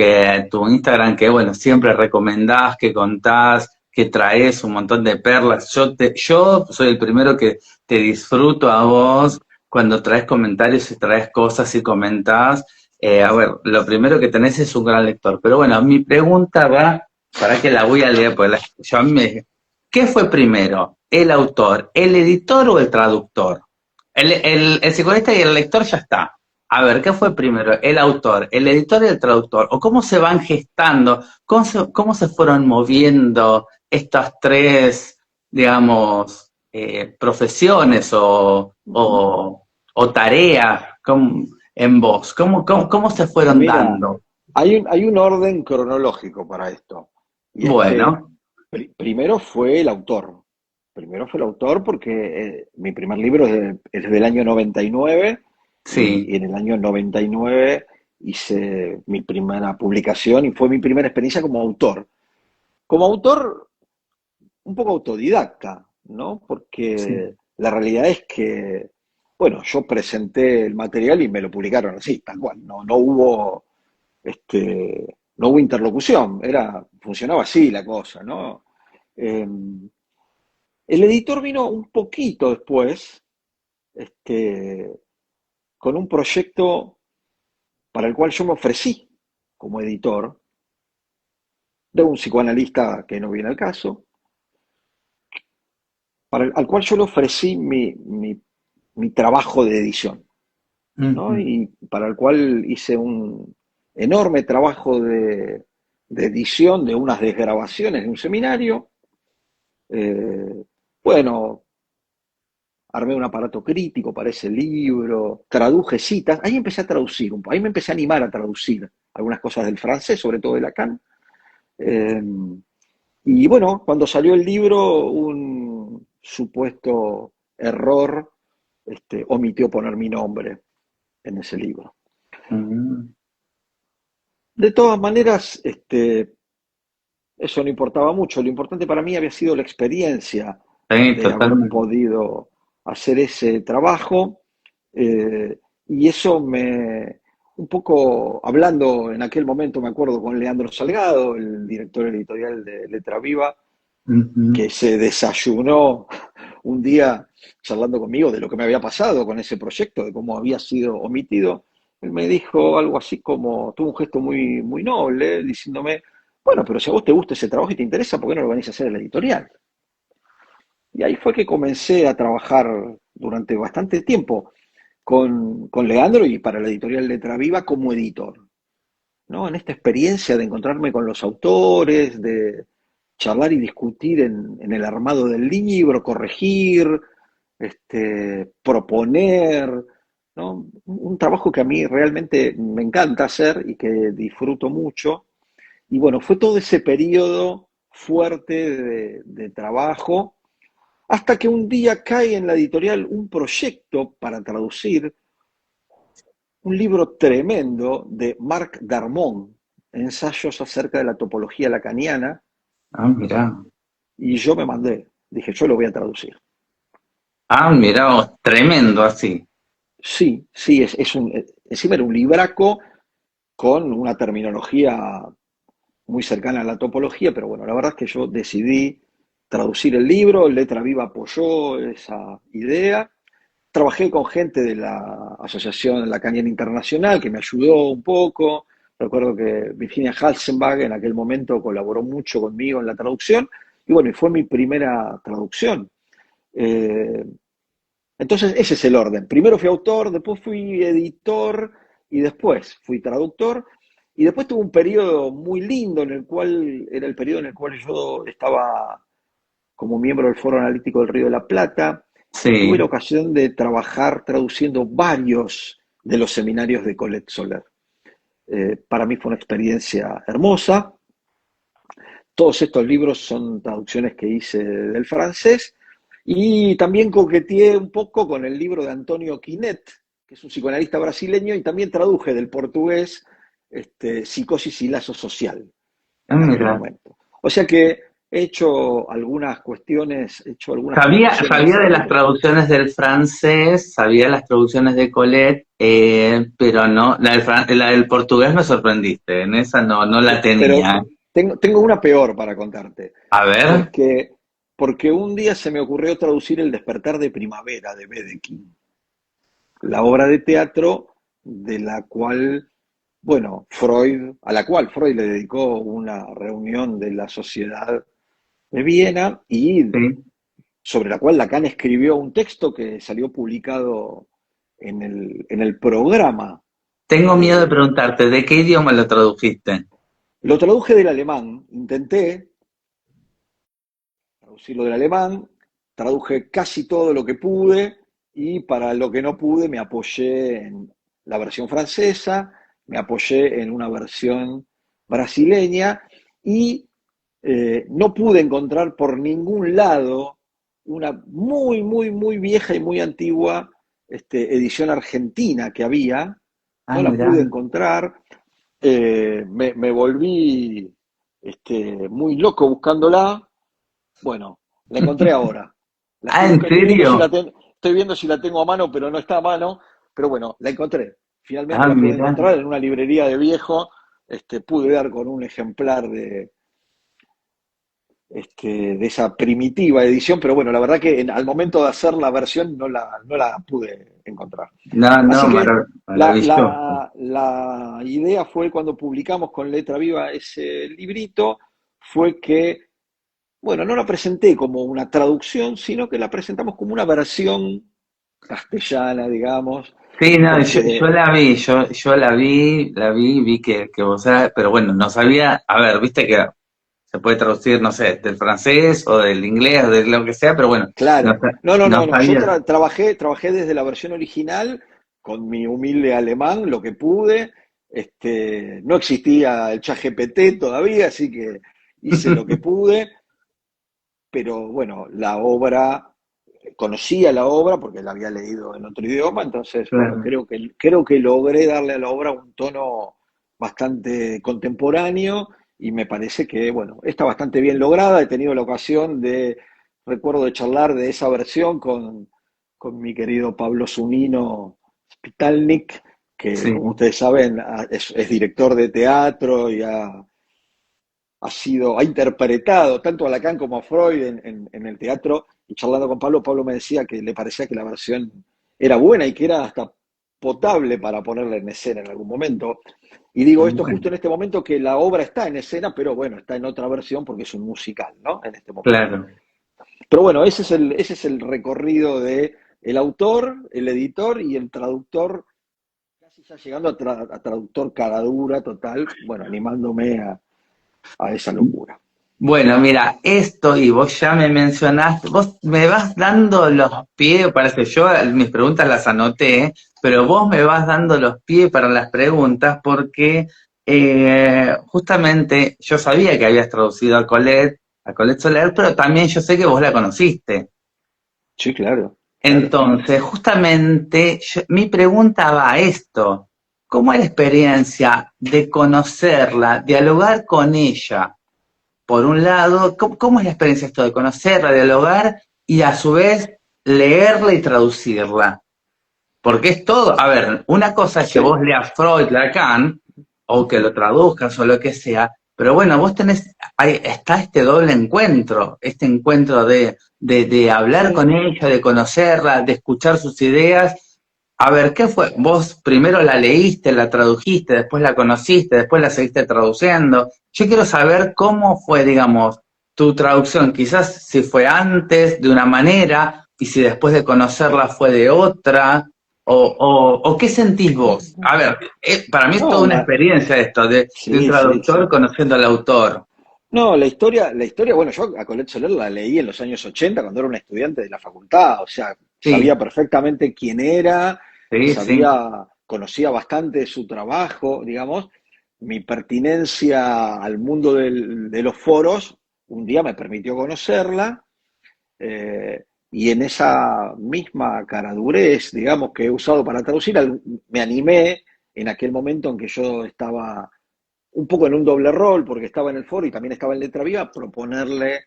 tu Instagram, que bueno, siempre recomendás, que contás, que traes un montón de perlas. Yo soy el primero que te disfruto a vos cuando traes comentarios y traes cosas y comentás. A ver, lo primero que tenés es un gran lector. Pero bueno, mi pregunta va para que la voy a leer, pues yo a mí me dije, ¿qué fue primero? ¿El autor, el editor o el traductor? El psicoanalista y el lector ya está. A ver, ¿qué fue primero? ¿El autor, el editor y el traductor? ¿O cómo se van gestando? Cómo se fueron moviendo estas tres, digamos, profesiones Ujú. o tareas en vos? ¿Cómo se fueron Mira, dando? hay un orden cronológico para esto. Y es que Bueno, primero fue el autor. Primero fue el autor porque mi primer libro es del año 99 y sí. en el año 99 hice mi primera publicación y fue mi primera experiencia como autor. Como autor un poco autodidacta, ¿no? Sí. Porque la realidad es que, bueno, yo presenté el material y me lo publicaron así, tal cual. No hubo interlocución, funcionaba así la cosa, ¿no? Eh, el editor vino un poquito después, este, con un proyecto para el cual yo me ofrecí como editor de un psicoanalista que no viene al caso, al cual yo le ofrecí mi trabajo de edición. ¿no? Ujú. Y para el cual hice un enorme trabajo de edición de unas desgrabaciones de un seminario. Eh, bueno, armé un aparato crítico para ese libro, traduje citas, ahí empecé a traducir un poco, ahí me empecé a animar a traducir algunas cosas del francés, sobre todo de Lacan. Eh, y bueno, cuando salió el libro, un supuesto error omitió poner mi nombre en ese libro. Mm. De todas maneras, eso no importaba mucho. Lo importante para mí había sido la experiencia Sí, de haber totalmente. podido hacer ese trabajo. eh, y eso un poco hablando en aquel momento, me acuerdo con Leandro Salgado, el director editorial de Letra Viva, Ujú. que se desayunó un día charlando conmigo de lo que me había pasado con ese proyecto, de cómo había sido omitido. Él me dijo algo así como, tuvo un gesto muy, muy noble, diciéndome, bueno, pero si a vos te gusta ese trabajo y te interesa, ¿por qué no lo venís a hacer en la editorial? Y ahí fue que comencé a trabajar durante bastante tiempo con Leandro y para la editorial Letra Viva como editor, ¿no? En esta experiencia de encontrarme con los autores, de charlar y discutir en el armado del libro, corregir, proponer, ¿no? Un trabajo que a mí realmente me encanta hacer y que disfruto mucho. Y bueno, fue todo ese periodo fuerte de trabajo, hasta que un día cae en la editorial un proyecto para traducir un libro tremendo de Marc Darmon, ensayos acerca de la topología lacaniana, Ah, mira. y yo me mandé, dije, yo lo voy a traducir. Ah, mira vos, tremendo así. Sí, sí, encima era un libraco con una terminología muy cercana a la topología, pero bueno, la verdad es que yo decidí traducir el libro, Letra Viva apoyó esa idea. Trabajé con gente de la Asociación Lacaniana Internacional que me ayudó un poco. Recuerdo que Virginia Halsenbach en aquel momento colaboró mucho conmigo en la traducción. Y bueno, y fue mi primera traducción. Eh, entonces, ese es el orden. Primero fui autor, después fui editor y después fui traductor. Y después tuve un periodo muy lindo en el cual era el periodo en el cual yo estaba como miembro del Foro Analítico del Río de la Plata y tuve la Sí. ocasión de trabajar traduciendo varios de los seminarios de Colette Soler. Para mí fue una experiencia hermosa. Todos estos libros son traducciones que hice del francés y también coqueteé un poco con el libro de Antonio Quinet, que es un psicoanalista brasileño, y también traduje del portugués Psicosis y Lazo Social Ah, en aquel mira. momento. O sea que he hecho algunas cuestiones, he hecho algunas Sabía traducciones de en las libros. traducciones del francés, sabía las traducciones de Colette, pero no, la del portugués me sorprendiste, en esa no la Pero tenía. tengo una peor para contarte, A ver, porque, porque un día se me ocurrió traducir El despertar de primavera de Wedekind, la obra de teatro de la cual, bueno, a la cual Freud le dedicó una reunión de la Sociedad de Viena y sí. sobre la cual Lacan escribió un texto que salió publicado en el programa. Tengo miedo de de... preguntarte, ¿de qué idioma lo tradujiste? Lo traduje del alemán, intenté traducirlo del alemán, traduje casi todo lo que pude y para lo que no pude me apoyé en la versión francesa, me apoyé en una versión brasileña y no pude encontrar por ningún lado una muy, muy, muy vieja y muy antigua edición argentina que había, Ah, no la mira. pude encontrar, me volví muy loco buscándola. Bueno, la encontré ahora. La Ah, estoy ¿en buscando, serio? estoy viendo si la tengo a mano, pero no está a mano. Pero bueno, la encontré. Finalmente Ah, la pude mira. encontrar en una librería de viejo. Pude dar con un ejemplar de esa primitiva edición, pero bueno, la verdad que al momento de hacer la versión no la pude encontrar. No, no, Así que maravilloso. la idea fue cuando publicamos con Letra Viva ese librito, fue que bueno, no la presenté como una traducción, sino que la presentamos como una versión castellana, digamos. Sí, no, yo porque, la vi, yo vi que vos sabés, pero bueno, no sabía, a ver, viste que se puede traducir, no sé, del francés o del inglés o de lo que sea, pero bueno, no, claro, no, no, no no, no, yo sabía. trabajé desde la versión original con mi humilde alemán, lo que pude. No existía el ChatGPT todavía, así que hice lo que pude, pero bueno, la obra, conocía la obra porque la había leído en otro idioma, entonces, bueno, Claro. creo que logré darle a la obra un tono bastante contemporáneo y me parece que, bueno, está bastante bien lograda. He tenido la ocasión recuerdo de charlar de esa versión con mi querido Pablo Zunino Spitalnik, que Sí. como ustedes saben es director de teatro y ha interpretado tanto a Lacan como a Freud en el teatro, y charlando con Pablo, Pablo me decía que le parecía que la versión era buena y que era hasta potable para ponerla en escena en algún momento. Y digo esto justo Bueno, en este momento que la obra está en escena, pero bueno, está en otra versión porque es un musical, ¿no? En este momento. claro. Pero bueno, ese es el recorrido de el autor, el editor y el traductor, casi ya llegando a traductor caradura total, bueno, animándome a esa locura. Bueno, mira, esto y vos ya me mencionaste, vos me vas dando los pies, parece yo mis preguntas las anoté, pero vos me vas dando los pies para las preguntas porque justamente yo sabía que habías traducido a Colette Soler, pero también yo sé que vos la conociste. Sí, claro, claro. Entonces, justamente mi pregunta va a esto. ¿Cómo es la experiencia de conocerla, dialogar con ella? Por un lado, ¿cómo es la experiencia esto de conocerla, dialogar y a su vez leerla y traducirla? Porque es todo, a ver, una cosa es que Sí, vos leas Freud, Lacan, o que lo traduzcas o lo que sea, pero bueno, vos tenés, ahí está este doble encuentro, este encuentro de hablar con sí. ella, de conocerla, de escuchar sus ideas. A ver, ¿qué fue? Vos primero la leíste, la tradujiste, después la conociste, después la seguiste traduciendo. Yo quiero saber cómo fue, digamos, tu traducción, quizás si fue antes de una manera y si después de conocerla fue de otra. O qué sentís vos? A ver, para mí es No, toda una experiencia esto, de un sí, sí, traductor sí. conociendo al autor. No, la historia, bueno, yo a Colette Soler la leí en los años 80 cuando era una estudiante de la facultad, o sea, Sí, sabía perfectamente quién era, sí, sí. conocía bastante su trabajo, digamos. Mi pertinencia al mundo de los foros un día me permitió conocerla, y en esa misma caradurez, digamos, que he usado para traducir, me animé en aquel momento en que yo estaba un poco en un doble rol, porque estaba en el foro y también estaba en Letra Viva, a proponerle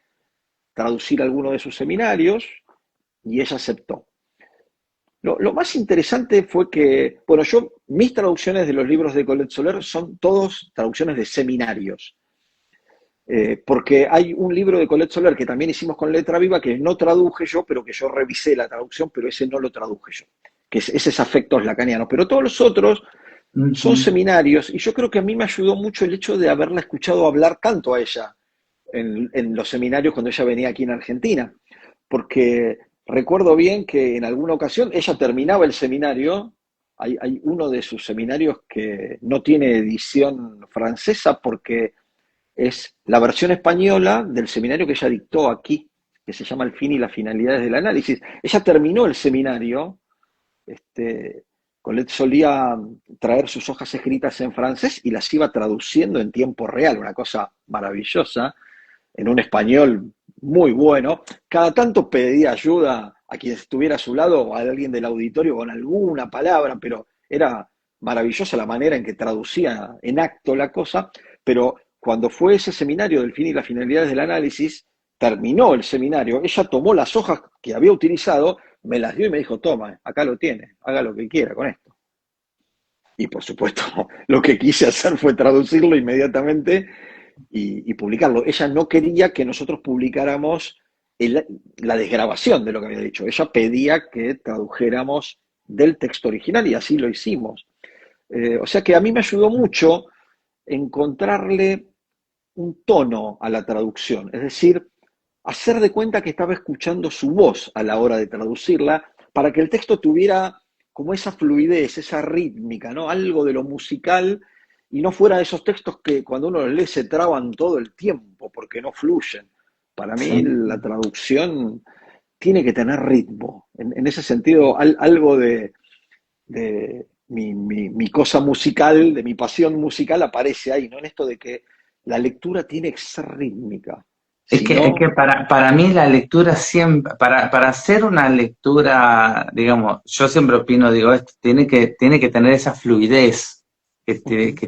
traducir alguno de sus seminarios, y ella aceptó. Lo más interesante fue que, bueno, mis traducciones de los libros de Colette Soler son todos traducciones de seminarios. Porque hay un libro de Colette Soler que también hicimos con Letra Viva que no traduje yo, pero que yo revisé la traducción, pero ese no lo traduje yo, que ese es Afectos Lacanianos. Pero todos los otros son Ujú. seminarios, y yo creo que a mí me ayudó mucho el hecho de haberla escuchado hablar tanto a ella en los seminarios cuando ella venía aquí en Argentina, porque recuerdo bien que en alguna ocasión ella terminaba el seminario. Hay uno de sus seminarios que no tiene edición francesa porque es la versión española del seminario que ella dictó aquí, que se llama El fin y las finalidades del análisis. Ella terminó el seminario. este, Colette solía traer sus hojas escritas en francés y las iba traduciendo en tiempo real, una cosa maravillosa, en un español muy bueno. Cada tanto pedía ayuda a quien estuviera a su lado o a alguien del auditorio con alguna palabra, pero era maravillosa la manera en que traducía en acto la cosa. Pero cuando fue ese seminario del fin y las finalidades del análisis, terminó el seminario, ella tomó las hojas que había utilizado, me las dio y me dijo: toma, acá lo tiene, haga lo que quiera con esto. Y por supuesto, lo que quise hacer fue traducirlo inmediatamente y publicarlo. Ella no quería que nosotros publicáramos la desgrabación de lo que había dicho. Ella pedía que tradujéramos del texto original y así lo hicimos. O sea que a mí me ayudó mucho encontrarle un tono a la traducción, es decir, hacer de cuenta que estaba escuchando su voz a la hora de traducirla para que el texto tuviera como esa fluidez, esa rítmica, ¿no? Algo de lo musical y no fuera de esos textos que cuando uno los lee se traban todo el tiempo porque no fluyen. Para mí sí. la traducción tiene que tener ritmo. En ese sentido, algo de mi cosa musical, de mi pasión musical aparece ahí, ¿no? En esto de que la lectura tiene que ser rítmica. Si Es que no, para mí la lectura siempre, para hacer una lectura, digamos, yo siempre opino, digo, esto tiene que tener esa fluidez, ujú, que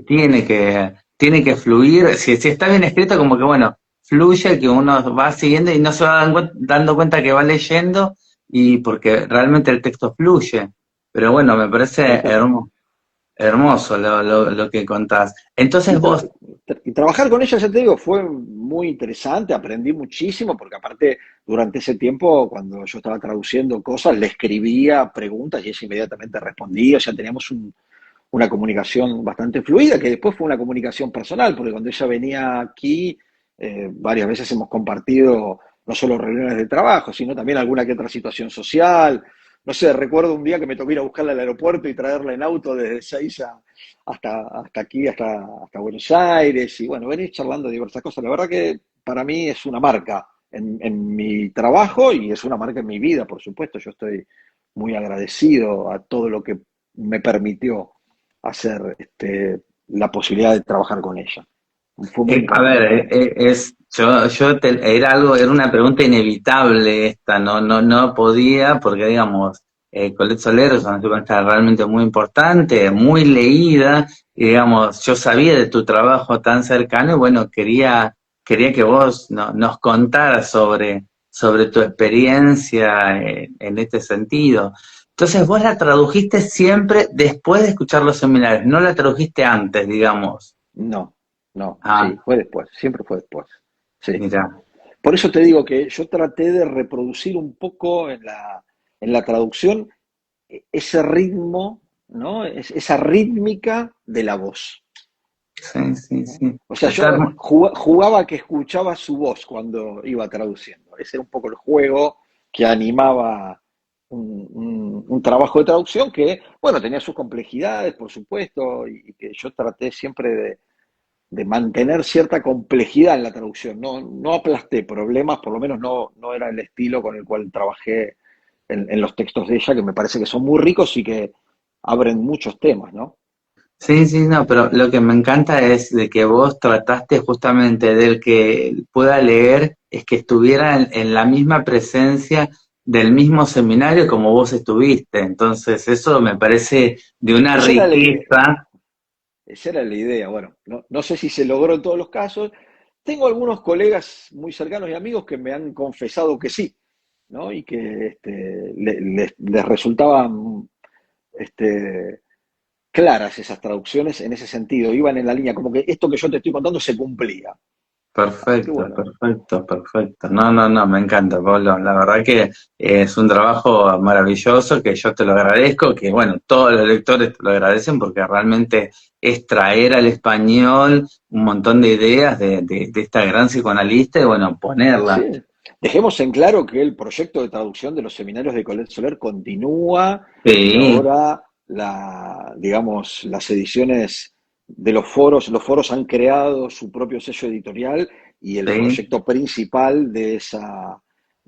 tiene que fluir, si está bien escrito, como que bueno, fluye, que uno va siguiendo y no se va dando cuenta que va leyendo, y porque realmente el texto fluye. Pero bueno, me parece tal cual. hermoso lo que contás. Entonces Y, vos, y trabajar con ella, ya te digo, fue muy interesante, aprendí muchísimo, porque aparte, durante ese tiempo, cuando yo estaba traduciendo cosas, le escribía preguntas y ella inmediatamente respondía, o sea, teníamos una comunicación bastante fluida, que después fue una comunicación personal, porque cuando ella venía aquí, varias veces hemos compartido no solo reuniones de trabajo, sino también alguna que otra situación social. No sé, recuerdo un día que me tocó ir a buscarla al aeropuerto y traerla en auto desde Ezeiza hasta aquí, hasta Buenos Aires, y bueno, venir charlando de diversas cosas. La verdad que para mí es una marca en mi trabajo y es una marca en mi vida, por supuesto. Yo estoy muy agradecido a todo lo que me permitió hacer la posibilidad de trabajar con ella. Fue muy A ver, importante para mí. era una pregunta inevitable esta, no podía, porque digamos, Colette Soler es una chica realmente muy importante, muy leída, y digamos, yo sabía de tu trabajo tan cercano, y bueno, quería que vos nos contaras sobre tu experiencia en este sentido. Entonces, vos la tradujiste siempre después de escuchar los seminarios, no la tradujiste antes, digamos. No, no, sí, Ah, fue después, siempre fue después. Sí. mira. Por eso te digo que yo traté de reproducir un poco en la traducción ese ritmo, ¿no? Esa rítmica de la voz. Sí, sí, ¿No? sí. O sea, yo jugaba a que escuchaba su voz cuando iba traduciendo. Ese era un poco el juego que animaba un trabajo de traducción que, bueno, tenía sus complejidades, por supuesto, y que yo traté siempre de mantener cierta complejidad en la traducción. No, no aplasté problemas, por lo menos no era el estilo con el cual trabajé en los textos de ella, que me parece que son muy ricos y que abren muchos temas, ¿no? Sí, sí, no, pero lo que me encanta es de que vos trataste justamente del que pueda leer, es que estuviera en la misma presencia del mismo seminario como vos estuviste. Entonces, eso me parece de una Esa era la idea. riqueza. Esa era la idea. Bueno, no sé si se logró en todos los casos. Tengo algunos colegas muy cercanos y amigos que me han confesado que sí, ¿no? Y que les resultaban este, claras esas traducciones en ese sentido. Iban en la línea, como que esto que yo te estoy contando se cumplía. Así que Perfecto, bueno, perfecto, perfecto. No, me encanta, Pablo. La verdad que es un trabajo maravilloso que yo te lo agradezco, que bueno, todos los lectores te lo agradecen porque realmente es traer al español un montón de ideas de esta gran psicoanalista y bueno, ponerla. sí. Dejemos en claro que el proyecto de traducción de los seminarios de Colette Soler continúa y Sí, ahora digamos, las ediciones de los foros han creado su propio sello editorial y el sí, proyecto principal de esa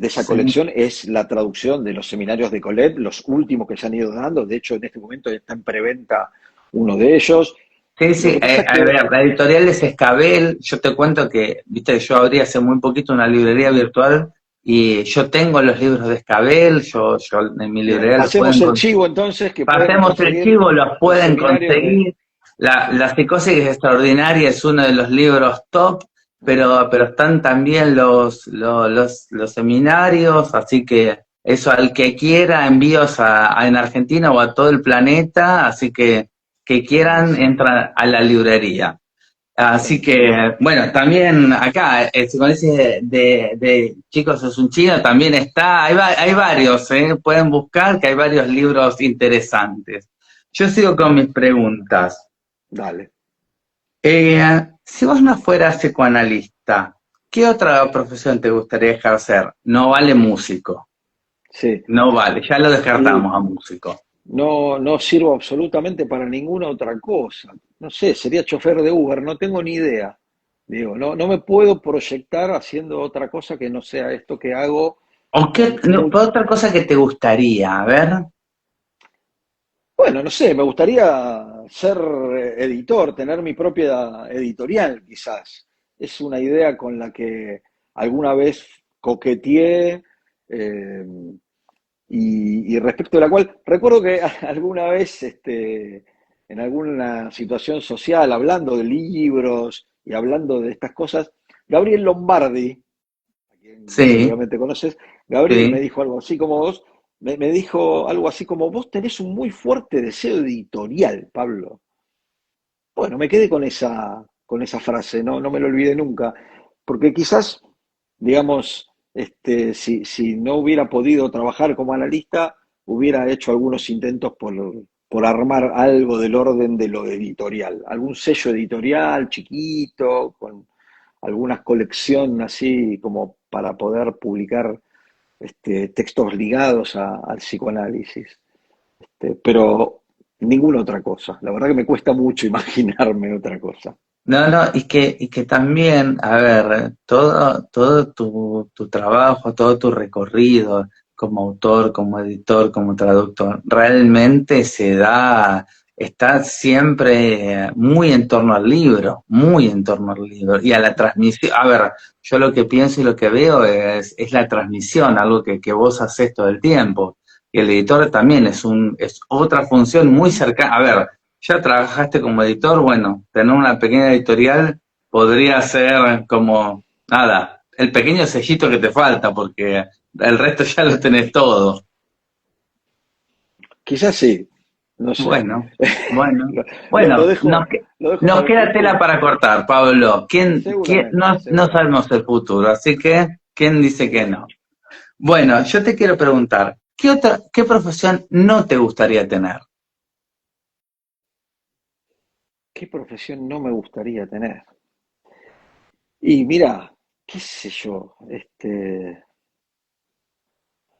sí. colección es la traducción de los seminarios de Colette, los últimos que se han ido dando. De hecho, en este momento está en preventa uno de ellos. Sí, Lo sí, que pasa es a que ver, la editorial es Escabel. Yo te cuento que, viste, yo abrí hace muy poquito una librería virtual y yo tengo los libros de Escabel, yo en mi bien, librería los pasemos pueden el chivo entonces, que pueden pasemos el conseguir chivo, los los pueden seminarios de... conseguir. La psicosis extraordinaria es uno de los libros top, pero están también los seminarios, así que eso al que quiera, envíos en Argentina o a todo el planeta, así que quieran, Buenísimo, entran a la librería. Así buenísimo. que, bueno, también acá, el psicoanálisis de Chicos es un chino también está, hay varios, pueden buscar que hay varios libros interesantes. Yo sigo con mis preguntas. Dale. Si vos no fueras psicoanalista, ¿qué otra profesión te gustaría ejercer? No vale músico, Sí. no vale, ya lo Y descartamos a músico. no sirvo absolutamente para ninguna otra cosa. No sé, sería chofer de Uber, no tengo ni idea. Digo, no me puedo proyectar haciendo otra cosa que no sea esto que hago ¿O qué, con no, otra cosa que te gustaría? A ver. bueno, no sé, me gustaría ser editor, tener mi propia editorial, quizás. Es una idea con la que alguna vez coqueteé, eh, y respecto de la cual recuerdo que alguna vez, en alguna situación social, hablando de libros y hablando de estas cosas, Gabriel Lombardi, a quien Sí, seguramente conoces, Gabriel me sí. dijo algo así como vos, me dijo algo así como, vos tenés un muy fuerte deseo editorial, Pablo. Bueno, me quedé con esa frase, no me lo olvidé nunca, porque quizás, digamos, si no hubiera podido trabajar como analista, hubiera hecho algunos intentos por armar algo del orden de lo editorial, algún sello editorial chiquito, con alguna colección así como para poder publicar textos ligados al psicoanálisis. Pero ninguna otra cosa. La verdad que me cuesta mucho imaginarme otra cosa. No, no, y que también, a ver, todo tu trabajo, todo tu recorrido como autor, como editor, como traductor, realmente está siempre muy en torno al libro, muy en torno al libro y a la transmisión. A ver, yo lo que pienso y lo que veo es la transmisión, algo que vos haces todo el tiempo. Y el editor también es otra función muy cercana. A ver, ya trabajaste como editor, bueno, tener una pequeña editorial podría ser como, nada, el pequeño sellito que te falta, porque el resto ya lo tenés todo. Quizás sí, no sé. Bueno, bueno, Lo, lo bueno, dejo, lo dejo nos para el queda tela futuro. para cortar, Pablo. Seguramente, No seguramente. sabemos el futuro, así que, ¿quién dice que no? Bueno, yo te quiero preguntar, qué profesión no te gustaría tener? ¿Qué profesión no me gustaría tener? Y mira, qué sé yo,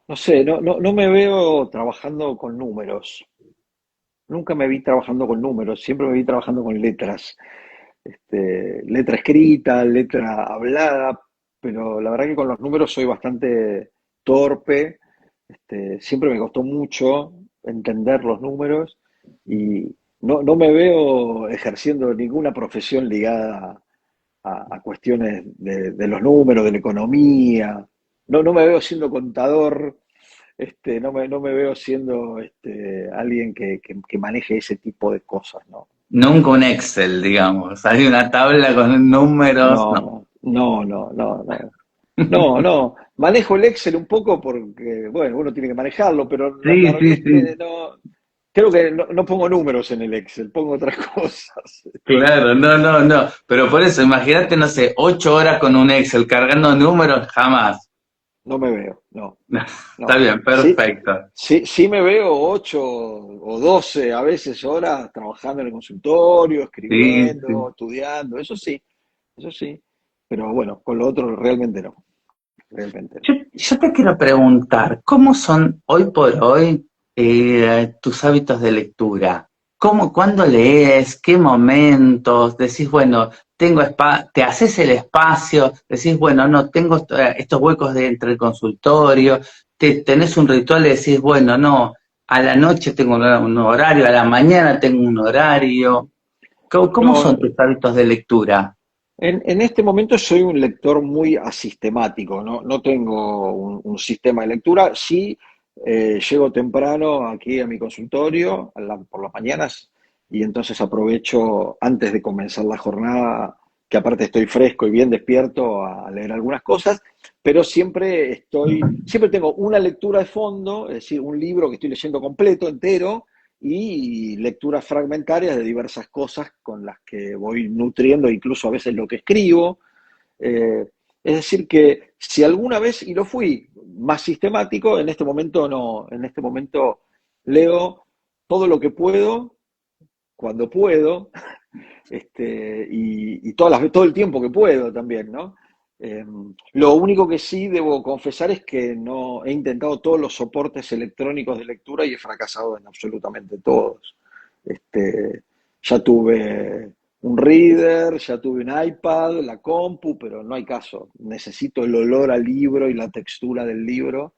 no sé, no me veo trabajando con números. Nunca me vi trabajando con números, siempre me vi trabajando con letras. Letra escrita, letra hablada, pero la verdad que con los números soy bastante torpe. Siempre me costó mucho entender los números y no me veo ejerciendo ninguna profesión ligada a cuestiones de los números, de la economía. No me veo siendo contador, no me veo siendo alguien que maneje ese tipo de cosas, ¿no? Nunca un Excel, digamos. Hay una tabla con números, no. No, no, no, no, no. No. Manejo el Excel un poco porque, bueno, uno tiene que manejarlo, pero la Sí, realidad sí, es sí. que creo que no pongo números en el Excel, pongo otras cosas. Claro, no. Pero por eso, imagínate, no sé, 8 horas con un Excel cargando números, jamás. No me veo, no, Está no. bien, Sí, perfecto. sí me veo 8 o 12 a veces horas trabajando en el consultorio, Sí, escribiendo, sí. estudiando, eso sí. Pero bueno, con lo otro realmente no, realmente no. Yo te quiero preguntar, ¿cómo son hoy por hoy tus hábitos de lectura? ¿Cuándo lees? ¿Qué momentos? Decís, bueno, te haces el espacio, decís, bueno, no, tengo estos huecos entre el consultorio, tenés un ritual y decís, bueno, no, a la noche tengo un horario, a la mañana tengo un horario. ¿Cómo No, son tus hábitos de lectura? en este momento soy un lector muy asistemático, no tengo un sistema de lectura. Sí, llego temprano aquí a mi consultorio por las mañanas y entonces aprovecho antes de comenzar la jornada, que aparte estoy fresco y bien despierto a leer algunas cosas, pero siempre tengo una lectura de fondo, es decir, un libro que estoy leyendo completo, entero, y lecturas fragmentarias de diversas cosas con las que voy nutriendo incluso a veces lo que escribo. Eh, es decir, que si alguna vez, y lo fui más sistemático, en este momento no, en este momento leo todo lo que puedo, cuando puedo, y todo el tiempo que puedo también, ¿no? Lo único que sí debo confesar es que no he intentado todos los soportes electrónicos de lectura y he fracasado en absolutamente todos. Este, ya tuve un reader, ya tuve un iPad, la compu, pero no hay caso. Necesito el olor al libro y la textura del libro,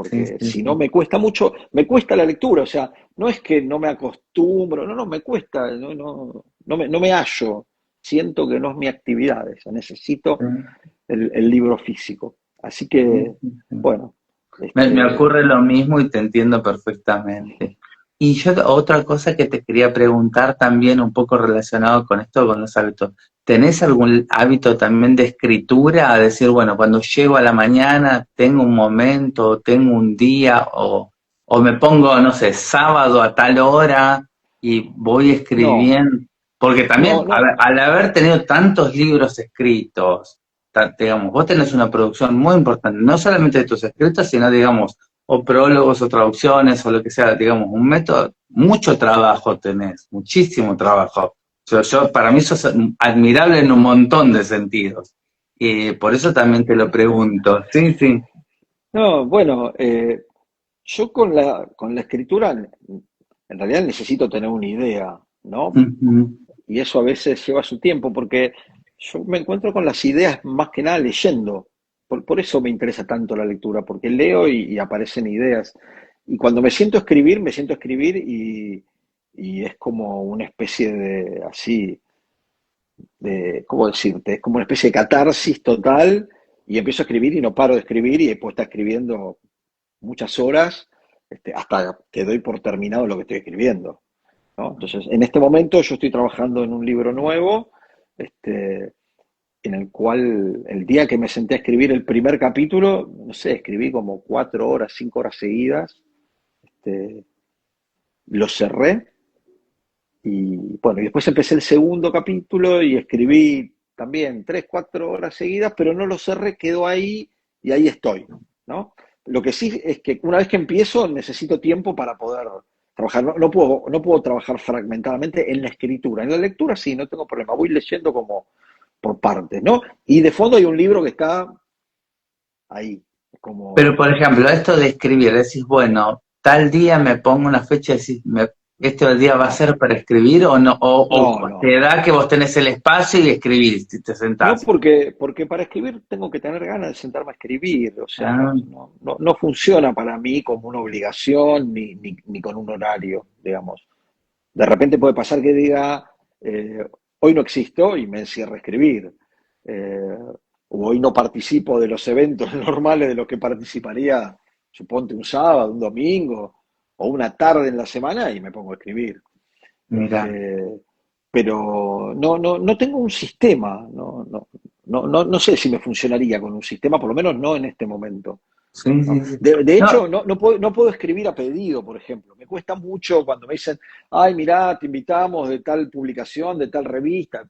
Sí, porque sí, si no sí. me cuesta mucho, me cuesta la lectura, o sea, no es que no me acostumbro, no, me cuesta, no me hallo, siento que no es mi actividad, o sea, necesito el libro físico. Así Sí, que, sí, sí. bueno, Me este, ocurre lo mismo y te entiendo perfectamente. Y yo otra cosa que te quería preguntar también un poco relacionado con esto, con los hábitos. ¿Tenés algún hábito también de escritura? A decir, bueno, cuando llego a la mañana, tengo un momento, tengo un día, o me pongo, no sé, sábado a tal hora y voy no, escribiendo. Porque también, no. al haber tenido tantos libros escritos, digamos, vos tenés una producción muy importante, no solamente de tus escritos, sino, digamos, o prólogos o traducciones o lo que sea, digamos, un método, mucho trabajo tenés, muchísimo trabajo. Para mí eso es admirable en un montón de sentidos. Y por eso también te lo pregunto. Sí, sí. No, bueno, yo con la escritura en realidad necesito tener una idea, ¿no? Ujú. Y eso a veces lleva su tiempo, porque yo me encuentro con las ideas más que nada leyendo. Por eso me interesa tanto la lectura, porque leo y aparecen ideas. Y cuando me siento a escribir y es como una especie de, así, de, ¿cómo decirte? Es como una especie de catarsis total y empiezo a escribir y no paro de escribir y después está escribiendo muchas horas hasta que doy por terminado lo que estoy escribiendo, ¿no? Entonces, en este momento yo estoy trabajando en un libro nuevo, este, en el cual el día que me senté a escribir el primer capítulo, no sé, escribí como 4 horas, 5 horas seguidas, este, lo cerré y bueno, y después empecé el segundo capítulo y escribí también 3, 4 horas seguidas, pero no lo cerré, quedó ahí y ahí estoy, ¿no? Lo que sí es que una vez que empiezo necesito tiempo para poder trabajar. No puedo trabajar fragmentadamente en la escritura. En la lectura sí, no tengo problema. Voy leyendo como por partes, ¿no? Y de fondo hay un libro que está ahí, Pero, como... por ejemplo, esto de escribir, decís, bueno, tal día me pongo una fecha, decís, ¿este día va a No, ser para escribir o no? O te no. da que vos tenés el espacio y escribís, si te No sentás. porque para escribir tengo que tener ganas de sentarme a escribir, o sea, Ah, no funciona para mí como una obligación ni con un horario, digamos. De repente puede pasar que diga, hoy no existo y me encierro a escribir, eh, o hoy no participo de los eventos normales de los que participaría, suponte un sábado, un domingo, o una tarde en la semana y me pongo a escribir. mira. Este, pero no tengo un sistema, no sé si me funcionaría con un sistema, por lo menos no en este momento. Sí, ¿No? sí, sí. De No, hecho, no puedo escribir a pedido, por ejemplo. Me cuesta mucho cuando me dicen, ay, mirá, te invitamos de tal publicación, de tal revista,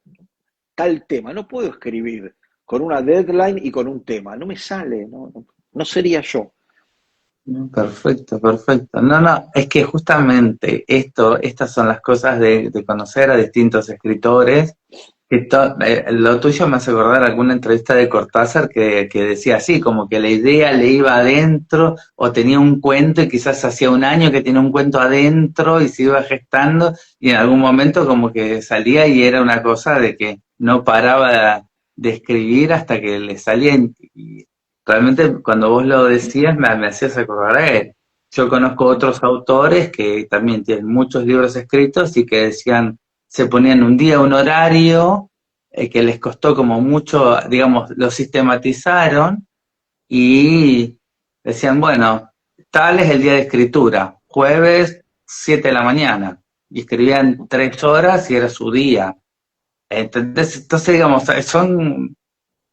tal tema. No puedo escribir con una deadline y con un tema. No me sale, no sería yo. no, perfecto, perfecto. No, no, es que justamente estas son las cosas de conocer a distintos escritores. Lo tuyo me hace acordar alguna entrevista de Cortázar que decía así, como que la idea le iba adentro o tenía un cuento y quizás hacía un año que tenía un cuento adentro y se iba gestando y en algún momento como que salía y era una cosa de que no paraba de escribir hasta que le salía y realmente cuando vos lo decías me hacías acordar a él. Yo conozco otros autores que también tienen muchos libros escritos y que decían se ponían un día, un horario, que les costó como mucho, digamos, lo sistematizaron y decían, bueno, tal es el día de escritura, jueves 7 de la mañana, y escribían 3 horas y era su día. Entonces digamos, son,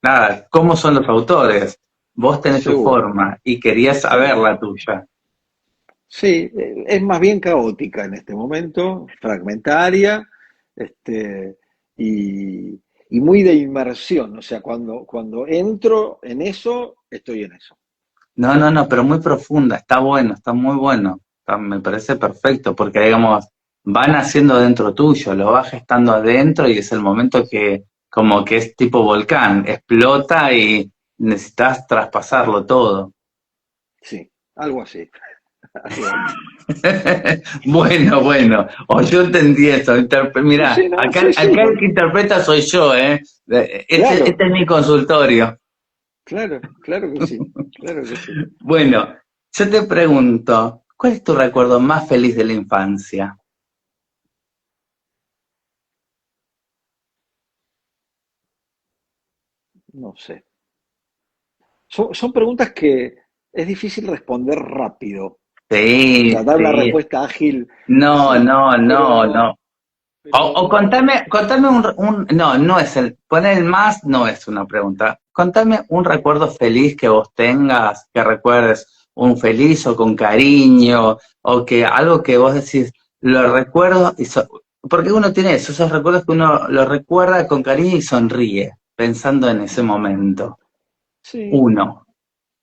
nada, ¿cómo son los autores? Vos tenés tu Seguro. forma y querías saber Sí. la tuya. Sí, es más bien caótica en este momento, fragmentaria, este, y, y muy de inmersión. O sea, cuando entro en eso, estoy en eso. No, no, no, pero muy profunda, está bueno, está muy bueno, me parece perfecto, porque digamos, van haciendo dentro tuyo, lo vas gestando adentro y es el momento como que es tipo volcán, explota y necesitas traspasarlo todo. Sí, algo así. Algo así. Bueno, bueno, o yo entendí eso. Sí, Mirá, sí, no, acá, sí, sí, acá el que interpreta soy yo, ¿eh? claro, Este es mi consultorio. claro, claro que sí, claro que sí. Bueno, yo te pregunto, ¿cuál es tu recuerdo más feliz de la infancia? No sé. Son preguntas que es difícil responder rápido. O sea, Sí, dar una sí. respuesta ágil, No, sí, no, no, pero, no. O no, contame no, no es poner el más no es una pregunta. Contame un recuerdo feliz que vos tengas, que recuerdes un feliz o con cariño, o que algo que vos decís, lo recuerdo, porque uno tiene eso, esos recuerdos que uno lo recuerda con cariño y sonríe, pensando en ese momento. sí. Uno.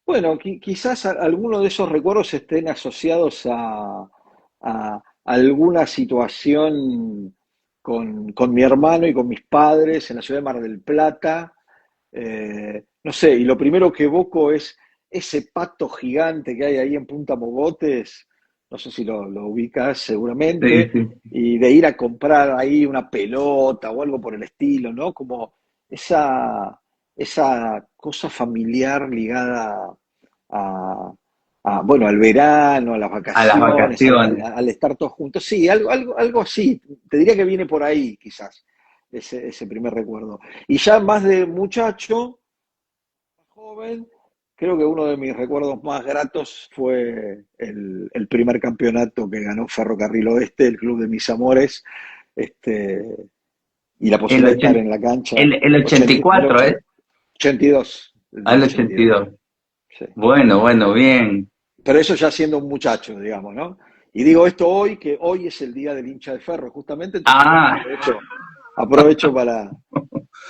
Bueno, quizás algunos de esos recuerdos estén asociados a alguna situación con mi hermano y con mis padres en la ciudad de Mar del Plata. No sé, y lo primero que evoco es ese pato gigante que hay ahí en Punta Mogotes, no sé si lo ubicas Sí, seguramente, sí. y de ir a comprar ahí una pelota o algo por el estilo, ¿no? Como esa, esa cosa familiar ligada a, bueno, al verano, a las A las vacaciones, vacaciones. al estar todos juntos. Sí, algo así. Te diría que viene por ahí, quizás, ese primer recuerdo. Y ya más de muchacho, joven, creo que uno de mis recuerdos más gratos fue el primer campeonato que ganó Ferrocarril Oeste, el club de mis amores, este, y la El, posibilidad de estar en la cancha el 84, ¿eh? 82, el del Al 82. 82. Sí. Bueno, bueno, bien. Pero eso ya siendo un muchacho, digamos, ¿no? Y digo esto hoy, que hoy es el día del hincha de Ferro, justamente, entonces, bueno, Ah, aprovecho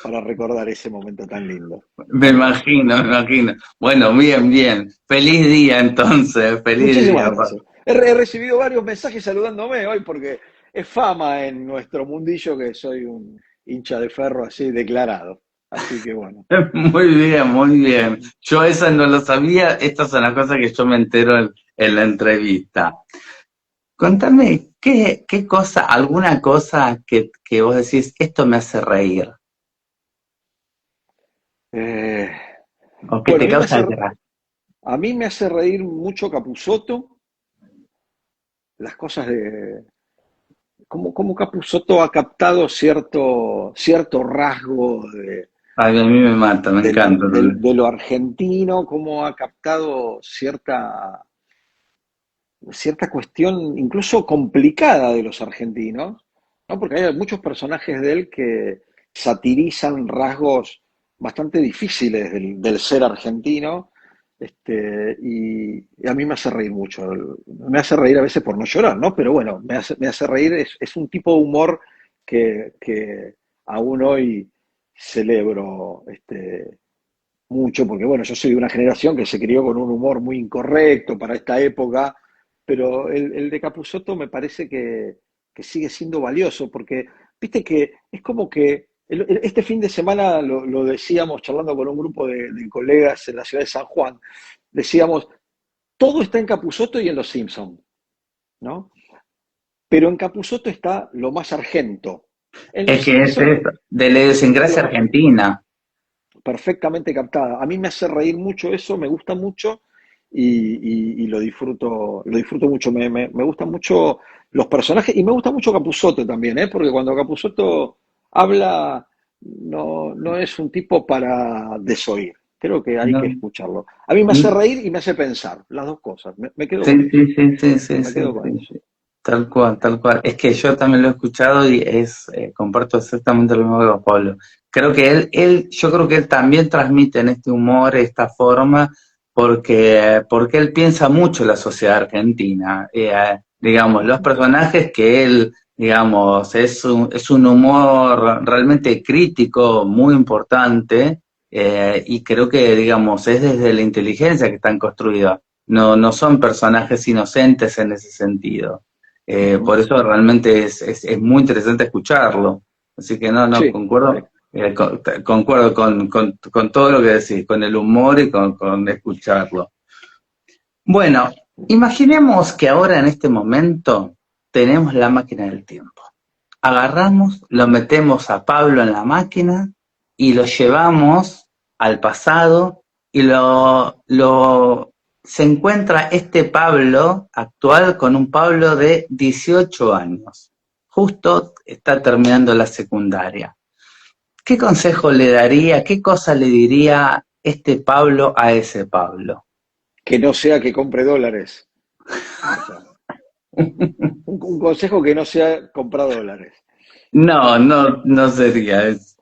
para recordar ese momento tan lindo, me tan lindo. imagino, me imagino. Bueno, bien, bien. Feliz día entonces, feliz Muchísimas día. gracias. He recibido varios mensajes saludándome hoy porque es fama en nuestro mundillo que soy un hincha de Ferro así declarado. Así que bueno. Muy bien, muy bien. Yo eso no lo sabía, estas son las cosas que yo me entero en la entrevista. Contame, ¿qué cosa, alguna cosa que vos decís, esto me hace reír? Eh, ¿O qué bueno, te causa gracia? a mí me hace reír mucho Capusotto, las cosas de, como Capusotto ha captado cierto rasgo Ay, a mí me mata, me encanta también. de lo argentino, cómo ha captado cierta cuestión incluso complicada de los argentinos, ¿no? Porque hay muchos personajes de él que satirizan rasgos bastante difíciles del ser argentino, y a mí me hace reír mucho. Me hace reír a veces por no llorar, ¿no? Pero bueno, me hace reír, es un tipo de humor que aún hoy celebro mucho, porque bueno, yo soy de una generación que se crió con un humor muy incorrecto para esta época, pero el de Capusotto me parece que sigue siendo valioso, porque viste que es como que este fin de semana lo decíamos charlando con un grupo de colegas en la ciudad de San Juan, decíamos, todo está en Capusotto y en Los Simpson, ¿no? Pero en Capusotto está lo más argento. En Es Los que es Simpson eso, de la está idiosincrasia lo argentina. perfectamente captada. A mí me hace reír mucho eso, me gusta mucho y lo disfruto mucho. Me gustan mucho los personajes y me gusta mucho Capusotto también, ¿eh? Porque cuando Capusotto habla no es un tipo para desoír. Creo que hay que ¿No? escucharlo. A mí me hace reír y me hace pensar, las dos cosas. Me quedo con Sí, eso. sí, sí, sí, sí, Me sí, quedo con sí, eso. sí. Tal cual, tal cual. Es que yo también lo he escuchado y comparto exactamente lo mismo que vos, Pablo. Creo que yo creo que él también transmite en este humor, esta forma, porque él piensa mucho en la sociedad argentina. Digamos, los personajes que él, digamos, es un humor realmente crítico, muy importante, y creo que, digamos, es desde la inteligencia que están construidos. No, no son personajes inocentes en ese sentido. Ujú. Por eso realmente es muy interesante escucharlo. Así que no, Sí, concuerdo, Concuerdo con todo lo que decís, con el humor y con escucharlo. Bueno, imaginemos que ahora en este momento tenemos la máquina del tiempo. Agarramos, lo metemos a Pablo en la máquina y lo llevamos al pasado y se encuentra este Pablo actual con un Pablo de 18 años. Justo está terminando la secundaria. ¿Qué consejo le daría, qué cosa le diría este Pablo a ese Pablo? Que no sea que compre dólares. O sea, un consejo que no sea comprar dólares. No, no, no sería eso.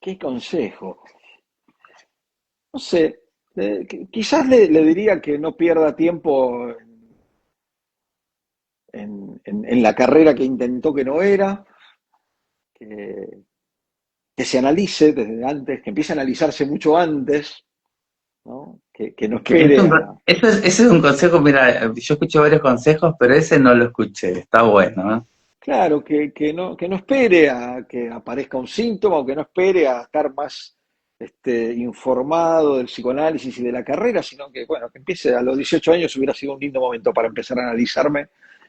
¿Qué consejo? No sé, quizás le diría que no pierda tiempo en la carrera que intentó que no era, que, que se analice desde antes, que empiece a analizarse mucho antes, ¿no? Que no Que es espere un, a... ese es un consejo, mira, yo escuché varios consejos, pero ese no lo escuché, está bueno, ¿no? Claro, que no espere a que aparezca un síntoma o que no espere a estar más informado del psicoanálisis y de la carrera, sino que, bueno, que empiece a los 18 años hubiera sido un lindo momento para empezar a analizarme.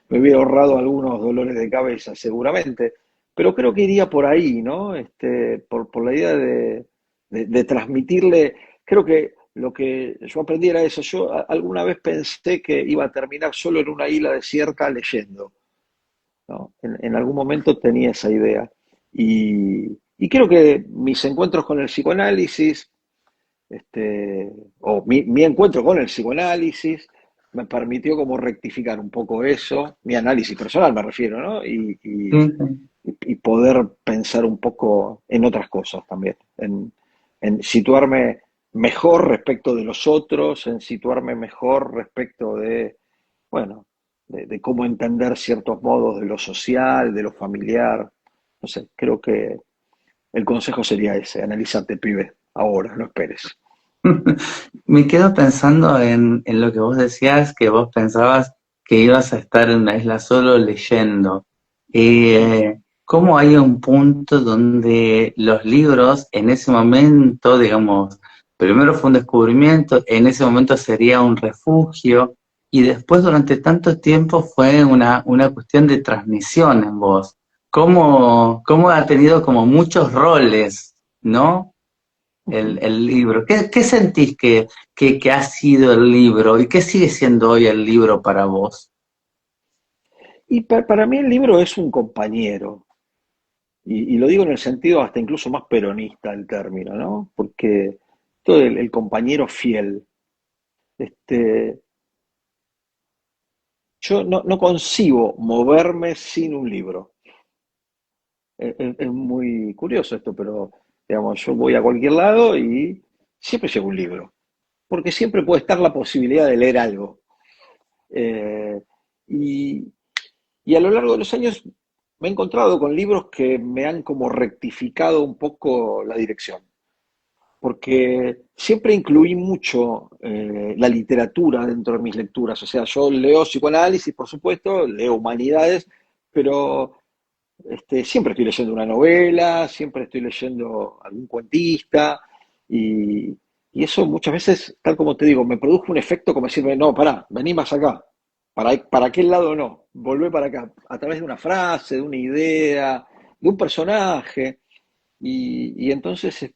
Me hubiera ahorrado algunos dolores de cabeza, seguramente. Pero creo que iría por ahí, ¿no? Por la idea de transmitirle. Creo que lo que yo aprendí era eso. Yo alguna vez pensé que iba a terminar solo en una isla desierta leyendo, ¿no? En algún momento tenía esa idea. Y creo que mis encuentros con el psicoanálisis, o mi encuentro con el psicoanálisis, me permitió como rectificar un poco eso, mi análisis personal me refiero, ¿no? Sí, Y poder pensar un poco en otras cosas también, en situarme mejor respecto de los otros, en situarme mejor respecto de, bueno, de cómo entender ciertos modos de lo social, de lo familiar. No sé, creo que el consejo sería ese, analízate, pibe, ahora, no esperes. me quedo pensando en lo que vos decías, que vos pensabas que ibas a estar en una isla solo leyendo. ¿Cómo hay un punto donde los libros en ese momento, digamos, primero fue un descubrimiento, en ese momento sería un refugio, y después durante tanto tiempo fue una cuestión de transmisión en vos? ¿Cómo ha tenido como muchos roles, ¿no? El libro. ¿Qué sentís que ha sido el libro y qué sigue siendo hoy el libro para vos? Y para mí el libro es un compañero, y lo digo en el sentido hasta incluso más peronista del término, ¿no? Porque todo el compañero fiel. Este, yo no concibo moverme sin un libro. Es muy curioso esto, pero digamos, yo voy a cualquier lado y siempre llevo un libro, porque siempre puede estar la posibilidad de leer algo. Eh, y, y a lo largo de los años me he encontrado con libros que me han como rectificado un poco la dirección, porque siempre incluí mucho la literatura dentro de mis lecturas. O sea, yo leo psicoanálisis, por supuesto, leo humanidades, pero siempre estoy leyendo una novela, siempre estoy leyendo algún cuentista, y, y eso muchas veces, tal como te digo, me produjo un efecto como decirme, no, pará, vení más acá, para aquel lado no, volvé para acá, a través de una frase, de una idea, de un personaje, y entonces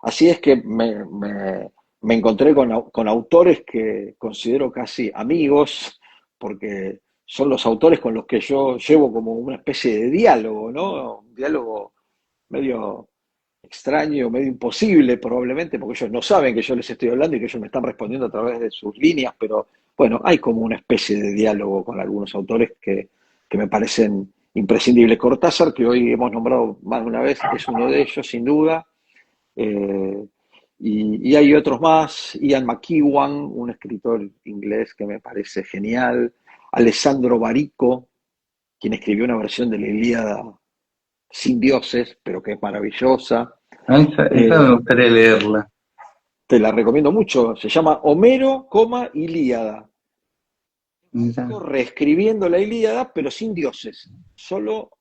así es que me encontré con autores que considero casi amigos, porque son los autores con los que yo llevo como una especie de diálogo, ¿no? Un diálogo medio extraño, medio imposible probablemente, porque ellos no saben que yo les estoy hablando y que ellos me están respondiendo a través de sus líneas, pero bueno, hay como una especie de diálogo con algunos autores que me parecen imprescindibles. Cortázar, que hoy hemos nombrado más de una vez, es uno de ellos, sin duda. Eh, y hay otros más, Ian McEwan, un escritor inglés que me parece genial, Alessandro Barico, quien escribió una versión de la Ilíada sin dioses, pero que es maravillosa. Esa me Eh, gustaría leerla. Te la recomiendo mucho, se llama Homero, Ilíada. Mira. Reescribiendo la Ilíada, pero sin dioses, solo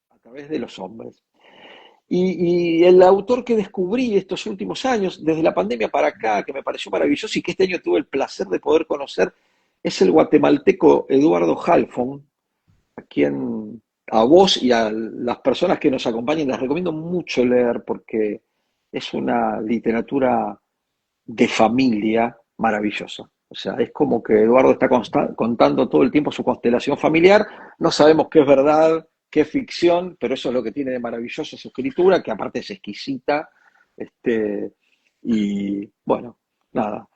a través de los hombres. Y el autor que descubrí estos últimos años, desde la pandemia para acá, que me pareció maravilloso y que este año tuve el placer de poder conocer, es el guatemalteco Eduardo Halfon, a quien a vos y a las personas que nos acompañan les recomiendo mucho leer porque es una literatura de familia maravillosa. O sea, es como que Eduardo está contando todo el tiempo su constelación familiar. No sabemos qué es verdad, qué es ficción, pero eso es lo que tiene de maravilloso su escritura, que aparte es exquisita. Este, y bueno, nada,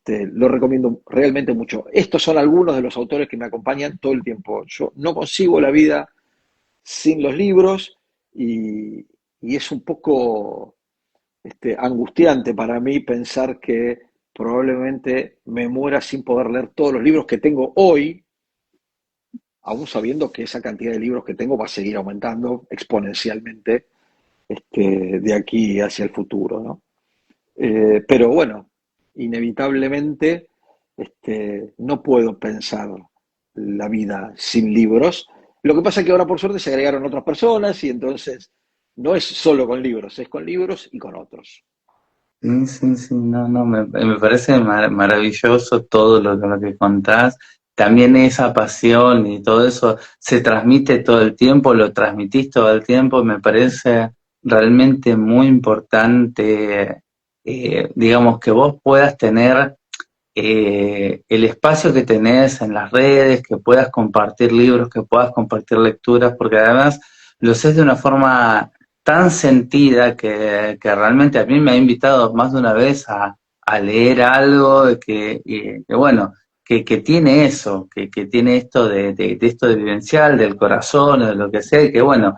lo recomiendo realmente mucho. Estos son algunos de los autores que me acompañan todo el tiempo. Yo no consigo la vida sin los libros y es un poco angustiante para mí pensar que probablemente me muera sin poder leer todos los libros que tengo hoy, aún sabiendo que esa cantidad de libros que tengo va a seguir aumentando exponencialmente de aquí hacia el futuro, ¿no? Pero bueno, inevitablemente no puedo pensar la vida sin libros. Lo que pasa es que ahora por suerte se agregaron otras personas y entonces no es solo con libros, es con libros y con otros. Sí, sí, sí, no, no, me parece maravilloso todo lo que contás. También esa pasión y todo eso se transmite todo el tiempo, lo transmitís todo el tiempo. Me parece realmente muy importante, digamos, que vos puedas tener el espacio que tenés en las redes, que puedas compartir libros, que puedas compartir lecturas, porque además lo haces de una forma tan sentida que realmente a mí me ha invitado más de una vez a leer algo que bueno, que tiene eso, que tiene esto de esto de vivencial, del corazón, o de lo que sea, y que bueno,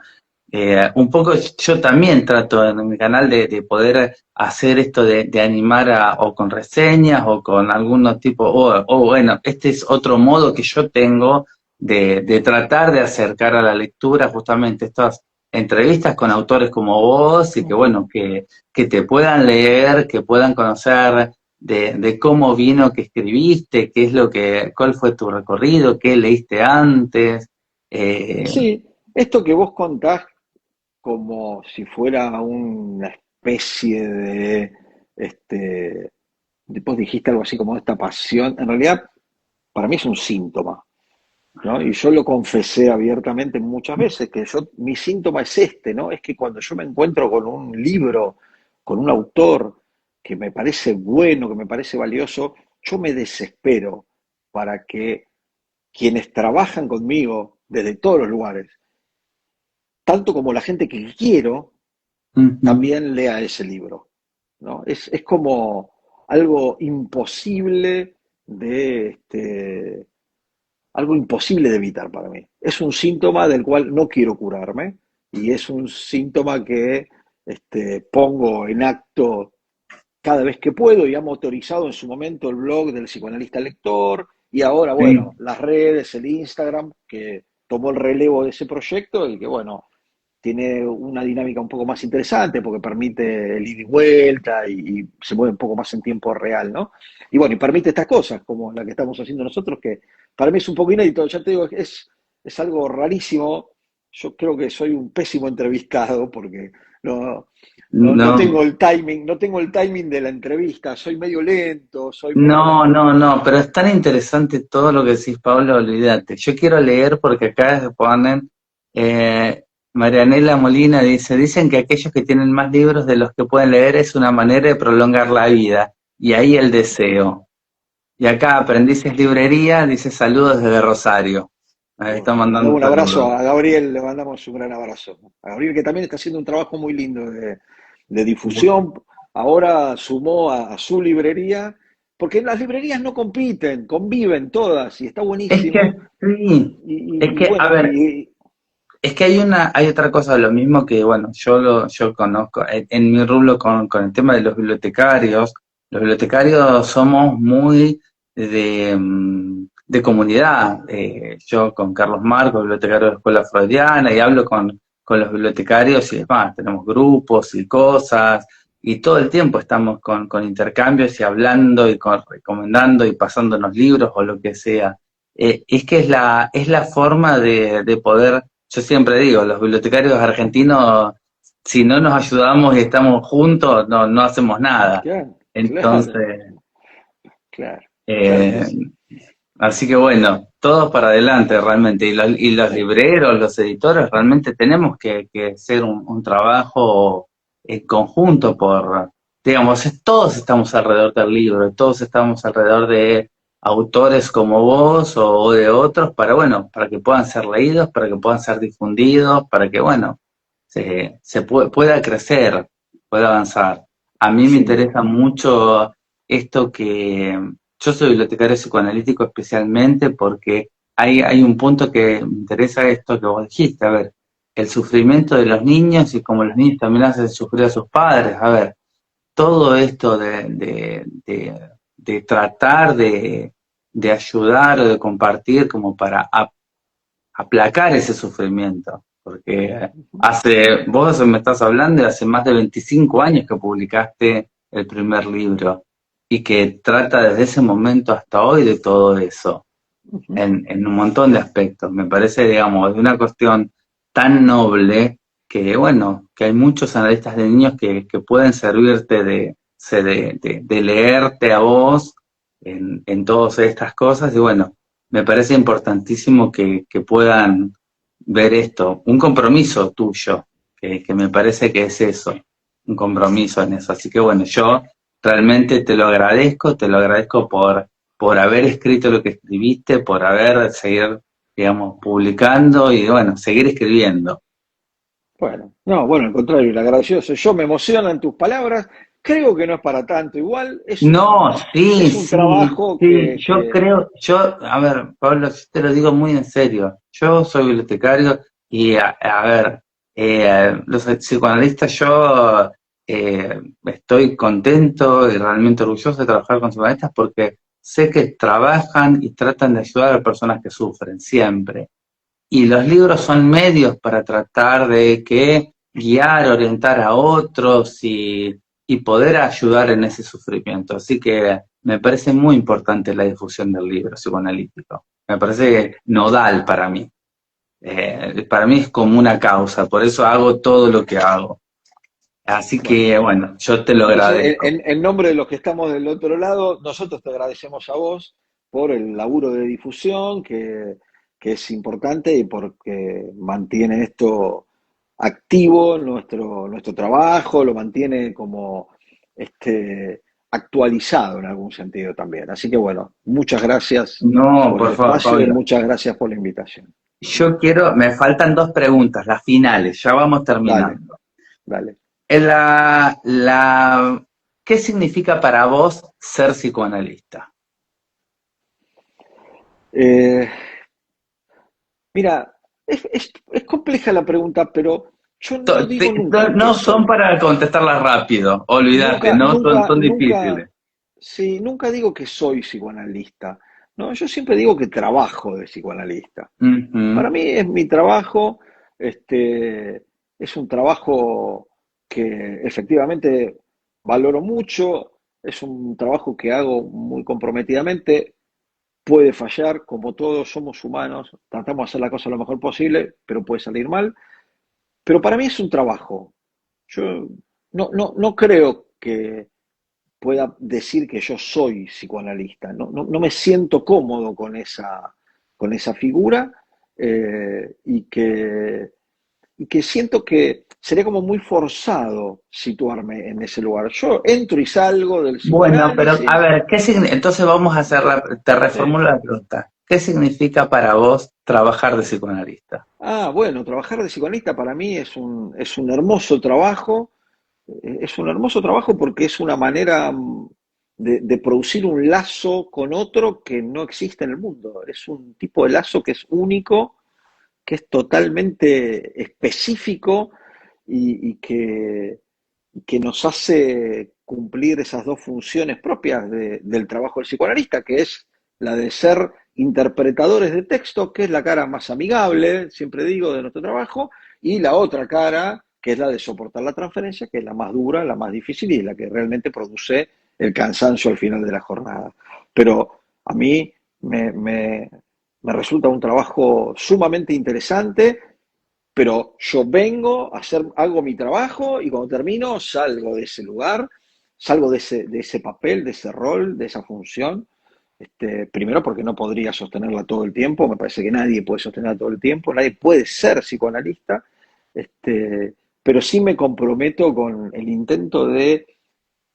un poco yo también trato en mi canal de poder hacer esto de animar o con reseñas o con algún tipo, o bueno, este es otro modo que yo tengo de tratar de acercar a la lectura justamente estas entrevistas con autores como vos y que bueno, que te puedan leer, que puedan conocer de cómo vino que escribiste, qué es lo cuál fue tu recorrido, qué leíste antes. Eh, Sí, esto que vos contás como si fuera una especie vos dijiste algo así como esta pasión, en realidad para mí es un síntoma, ¿no? Y yo lo confesé abiertamente muchas veces, que mi síntoma es ¿no? Es que cuando yo me encuentro con un libro, con un autor que me parece bueno, que me parece valioso, yo me desespero para que quienes trabajan conmigo desde todos los lugares, tanto como la gente que quiero, Ujú. también lea ese libro, ¿no? Es como algo imposible algo imposible de evitar para mí. Es un síntoma del cual no quiero curarme y es un síntoma que pongo en acto cada vez que puedo y ha motorizado en su momento el blog del psicoanalista lector y ahora, Sí. bueno, las redes, el Instagram, que tomó el relevo de ese proyecto y que, bueno, tiene una dinámica un poco más interesante porque permite el ida y vuelta y se mueve un poco más en tiempo real, ¿no? Y bueno, y permite estas cosas, como la que estamos haciendo nosotros, que para mí es un poco inédito, ya te digo, es algo rarísimo. Yo creo que soy un pésimo entrevistado porque no, no No, tengo el timing, no tengo el timing de la entrevista, soy medio lento, soy no, medio. no, no, pero es tan interesante todo lo que decís, Pablo, olvídate. Yo quiero leer porque acá se ponen, eh, Marianela Molina dice, dicen que aquellos que tienen más libros de los que pueden leer es una manera de prolongar la vida, y ahí el deseo. Y acá Aprendices Librería dice saludos desde Rosario. Ahí está Bueno, le mandando mandamos un abrazo saludos. a Gabriel, le mandamos un gran abrazo. A Gabriel que también está haciendo un trabajo muy lindo de difusión. Ahora sumó a su librería, porque las librerías no compiten, conviven todas y está Es que, buenísimo. sí, es Y que, a bueno, ver, es que hay otra cosa, lo mismo que, bueno, yo conozco, en mi rublo con el tema de los bibliotecarios somos muy de comunidad. Yo con Carlos Marcos, bibliotecario de la Escuela Freudiana, y hablo con los bibliotecarios y demás, tenemos grupos y cosas, y todo el tiempo estamos con intercambios y hablando y recomendando y pasándonos libros o lo que sea. Es que es la forma de poder, yo siempre digo, los bibliotecarios argentinos si no nos ayudamos y estamos juntos, no hacemos nada. Claro, claro, Entonces, claro, claro que eh, sí. así que bueno, todos para adelante realmente. Y los Sí. libreros, los editores, realmente tenemos que hacer un trabajo en conjunto digamos, todos estamos alrededor del libro, todos estamos alrededor de autores como vos o de otros bueno, para que puedan ser leídos, para que puedan ser difundidos, para que, bueno, pueda crecer, pueda avanzar. A mí me Sí. interesa mucho esto que yo soy bibliotecario psicoanalítico especialmente porque hay un punto que me interesa esto que vos dijiste, a ver, el sufrimiento de los niños y cómo los niños también hacen sufrir a sus padres, a ver, todo esto de tratar de ayudar o de compartir como para aplacar ese sufrimiento, porque vos me estás hablando de hace más de 25 años que publicaste el primer libro y que trata desde ese momento hasta hoy de todo eso, Ujú. en un montón de aspectos. Me parece, digamos, de una cuestión tan noble que, bueno, que hay muchos analistas de niños que pueden servirte de leerte a vos en todas estas cosas y, bueno, me parece importantísimo que puedan ver esto, un compromiso tuyo, que me parece que es eso, un compromiso en eso. Así que bueno, yo realmente te lo agradezco por haber escrito lo que escribiste, por haber seguir, digamos, publicando y bueno, seguir escribiendo. Bueno, no, bueno, al contrario, el agradecido soy yo, me emocionan tus palabras, creo que no es para tanto, igual No, sí, es un sí, trabajo sí, yo creo, a ver, Pablo, yo te lo digo muy en serio, yo soy bibliotecario y a ver, los psicoanalistas, yo estoy contento y realmente orgulloso de trabajar con psicoanalistas porque sé que trabajan y tratan de ayudar a las personas que sufren, siempre. Y los libros son medios para tratar de guiar, orientar a otros y poder ayudar en ese sufrimiento. Así que me parece muy importante la difusión del libro psicoanalítico. Me parece nodal para mí. Para mí es como una causa, por eso hago todo lo que hago. Así bueno, que, bueno, yo te lo entonces agradezco. en nombre de los que estamos del otro lado, nosotros te agradecemos a vos por el laburo de difusión que es importante y porque mantiene esto activo nuestro trabajo, lo mantiene como actualizado en algún sentido también. Así que bueno, muchas gracias No, por el por favor, espacio y Pablo. muchas gracias por la invitación. Me faltan dos preguntas, las finales, ya vamos Dale, terminando. dale. La, la, ¿Qué significa para vos ser psicoanalista? Eh, Mira, es compleja la pregunta, pero yo no digo nunca que No son soy. para contestarlas rápido, olvídate, Nunca, no son, nunca, son nunca, difíciles. sí, nunca digo que soy psicoanalista. No, yo siempre digo que trabajo de psicoanalista. Para Ujú. mí es mi trabajo, es un trabajo que efectivamente valoro mucho, es un trabajo que hago muy comprometidamente, puede fallar, como todos somos humanos, tratamos de hacer la cosa lo mejor posible, pero puede salir mal. Pero para mí es un trabajo. Yo no creo que pueda decir que yo soy psicoanalista. No me siento cómodo con esa figura y que siento que sería como muy forzado situarme en ese lugar. Yo entro y salgo del Bueno, pero a psicoanálisis. ver, entonces vamos a hacer te Sí. reformulo la pregunta. ¿Qué significa para vos trabajar de psicoanalista? Ah, bueno, trabajar de psicoanalista para mí es un hermoso trabajo. Es un hermoso trabajo porque es una manera de producir un lazo con otro que no existe en el mundo. Es un tipo de lazo que es único, que es totalmente específico y que nos hace cumplir esas dos funciones propias del trabajo del psicoanalista, que es la de ser interpretadores de texto, que es la cara más amigable, siempre digo, de nuestro trabajo, y la otra cara, que es la de soportar la transferencia, que es la más dura, la más difícil y la que realmente produce el cansancio al final de la jornada. Pero a mí me, me, me resulta un trabajo sumamente interesante pero yo vengo, hago mi trabajo y cuando termino salgo de ese lugar, salgo de ese papel, de ese rol, de esa función. Primero porque no podría sostenerla todo el tiempo, me parece que nadie puede sostenerla todo el tiempo, nadie puede ser psicoanalista, pero sí me comprometo con el intento de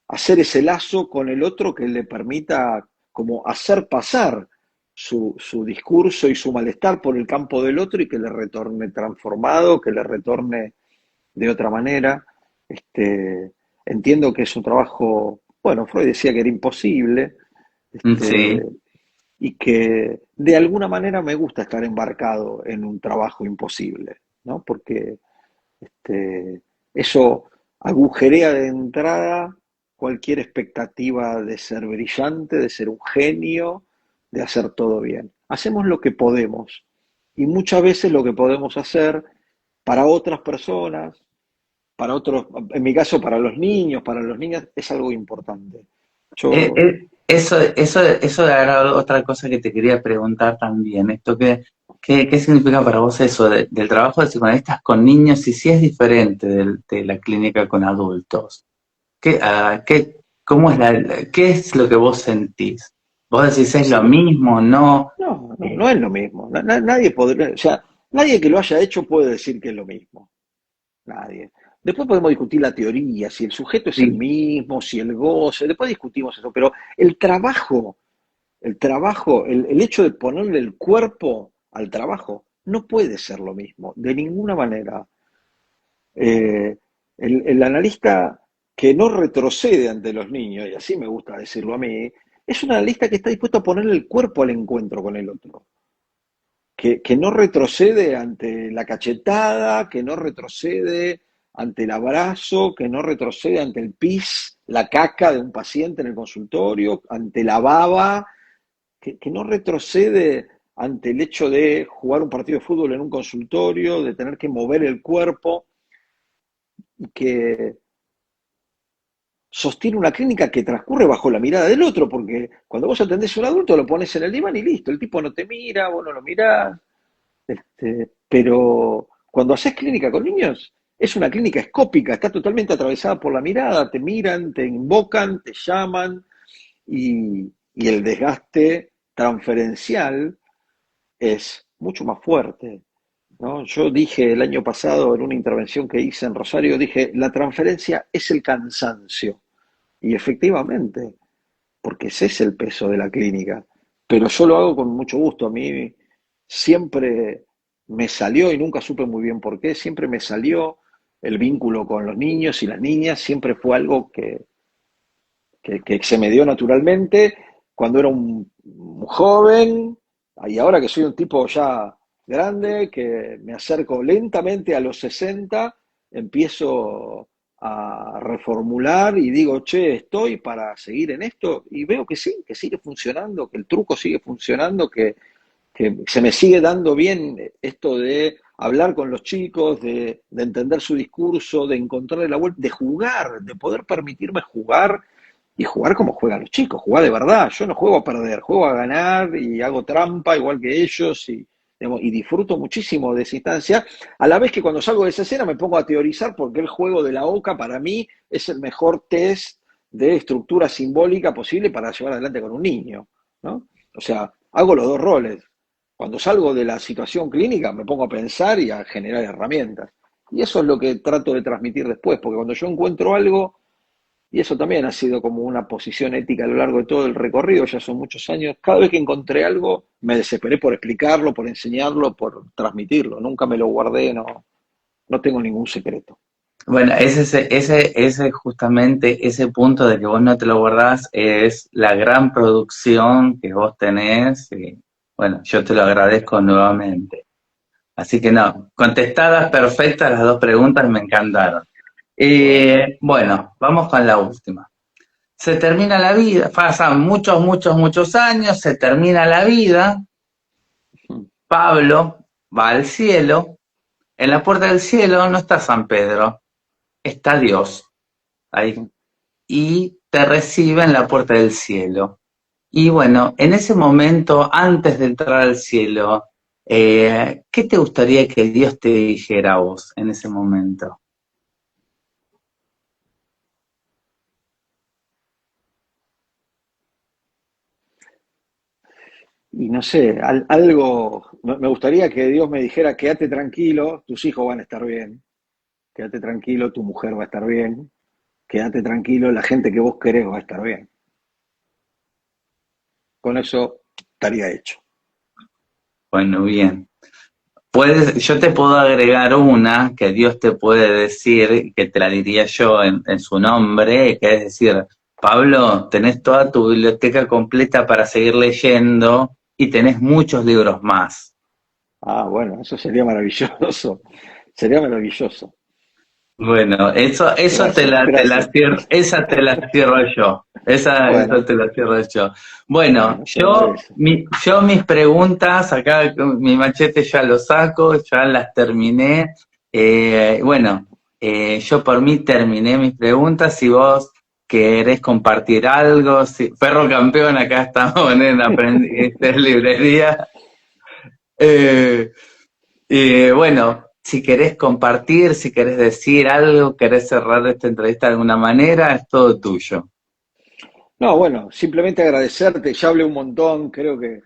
hacer ese lazo con el otro que le permita como hacer pasar su discurso y su malestar por el campo del otro y que le retorne transformado, que le retorne de otra manera. Entiendo que es un trabajo, bueno, Freud decía que era imposible, Sí. este, y que de alguna manera me gusta estar embarcado en un trabajo imposible, ¿no? Porque eso agujerea de entrada cualquier expectativa de ser brillante, de ser un genio, de hacer todo bien. Hacemos lo que podemos y muchas veces lo que podemos hacer para otras personas, para otros, en mi caso para los niños, para las niñas, es algo importante. Yo, Eso era otra cosa que te quería preguntar también. ¿Qué significa para vos eso del trabajo de psicoanalistas con niños y si es diferente de la clínica con adultos? ¿Cómo es qué es lo que vos sentís? ¿Vos decís es lo sí, mismo, no? no es lo mismo. Nadie podría, o sea, nadie que lo haya hecho puede decir que es lo mismo. Nadie. Después podemos discutir la teoría, si el sujeto es el Sí. mismo, si el goce, después discutimos eso, pero el hecho de ponerle el cuerpo al trabajo, no puede ser lo mismo, de ninguna manera. Eh, el analista que no retrocede ante los niños, y así me gusta decirlo a mí, es un analista que está dispuesto a ponerle el cuerpo al encuentro con el otro, que no retrocede ante la cachetada, que no retrocede ante el abrazo, que no retrocede ante el pis, la caca de un paciente en el consultorio, ante la baba, que no retrocede ante el hecho de jugar un partido de fútbol en un consultorio, de tener que mover el cuerpo, que sostiene una clínica que transcurre bajo la mirada del otro, porque cuando vos atendés a un adulto lo pones en el diván y listo, el tipo no te mira, vos no lo mirás. Pero cuando haces clínica con niños, es una clínica escópica, está totalmente atravesada por la mirada, te miran, te invocan, te llaman y el desgaste transferencial es mucho más fuerte, ¿no? Yo dije el año pasado en una intervención que hice en Rosario, dije, la transferencia es el cansancio. Y efectivamente, porque ese es el peso de la clínica. Pero yo lo hago con mucho gusto. A mí siempre me salió, y nunca supe muy bien por qué, siempre me salió el vínculo con los niños y las niñas, siempre fue algo que se me dio naturalmente cuando era un joven, y ahora que soy un tipo ya grande, que me acerco lentamente a los 60, empiezo a reformular y digo, che, estoy para seguir en esto, y veo que sí, que sigue funcionando, que el truco sigue funcionando, que se me sigue dando bien esto de hablar con los chicos, de entender su discurso, de encontrarle la vuelta, de jugar, de poder permitirme jugar y jugar como juegan los chicos, jugar de verdad. Yo no juego a perder, juego a ganar y hago trampa igual que ellos y disfruto muchísimo de esa instancia, a la vez que cuando salgo de esa escena me pongo a teorizar porque el juego de la OCA para mí es el mejor test de estructura simbólica posible para llevar adelante con un niño, ¿no? O sea, hago los dos roles. Cuando salgo de la situación clínica me pongo a pensar y a generar herramientas. Y eso es lo que trato de transmitir después, porque cuando yo encuentro algo, y eso también ha sido como una posición ética a lo largo de todo el recorrido, ya son muchos años, cada vez que encontré algo me desesperé por explicarlo, por enseñarlo, por transmitirlo. Nunca me lo guardé, no tengo ningún secreto. Bueno, ese justamente ese punto de que vos no te lo guardás es la gran producción que vos tenés. Y, bueno, yo te lo agradezco nuevamente. Así que no, contestadas perfectas las dos preguntas, me encantaron. Bueno, Bueno, vamos con la última. Se termina la vida, pasan muchos años, se termina la vida, Pablo va al cielo, en la puerta del cielo no está San Pedro, está Dios ahí, y te recibe en la puerta del cielo. Y bueno, en ese momento, antes de entrar al cielo, ¿Qué te gustaría que Dios te dijera a vos en ese momento? Y no sé, algo, me gustaría que Dios me dijera, quédate tranquilo, tus hijos van a estar bien, quédate tranquilo, tu mujer va a estar bien, quédate tranquilo, la gente que vos querés va a estar bien. Con eso estaría hecho. Bueno, bien. Yo te puedo agregar una que Dios te puede decir, que te la diría yo en su nombre, que es decir, Pablo, tenés toda tu biblioteca completa para seguir leyendo y tenés muchos libros más. Ah, bueno, eso sería maravilloso, sería maravilloso. Bueno, eso Gracias, gracias. esa te la cierro yo. Esa Bueno, te la cierro yo. Bueno, bueno, se lo merece. yo mis preguntas, acá con mi machete ya lo saco, ya las terminé. Bueno, yo por mí terminé mis preguntas. Si vos querés compartir algo, si, Perro Campeón, acá estamos en librería. Eh, bueno, si querés compartir, si querés decir algo, querés cerrar esta entrevista de alguna manera, es todo tuyo. No, bueno, simplemente agradecerte, ya hablé un montón, creo que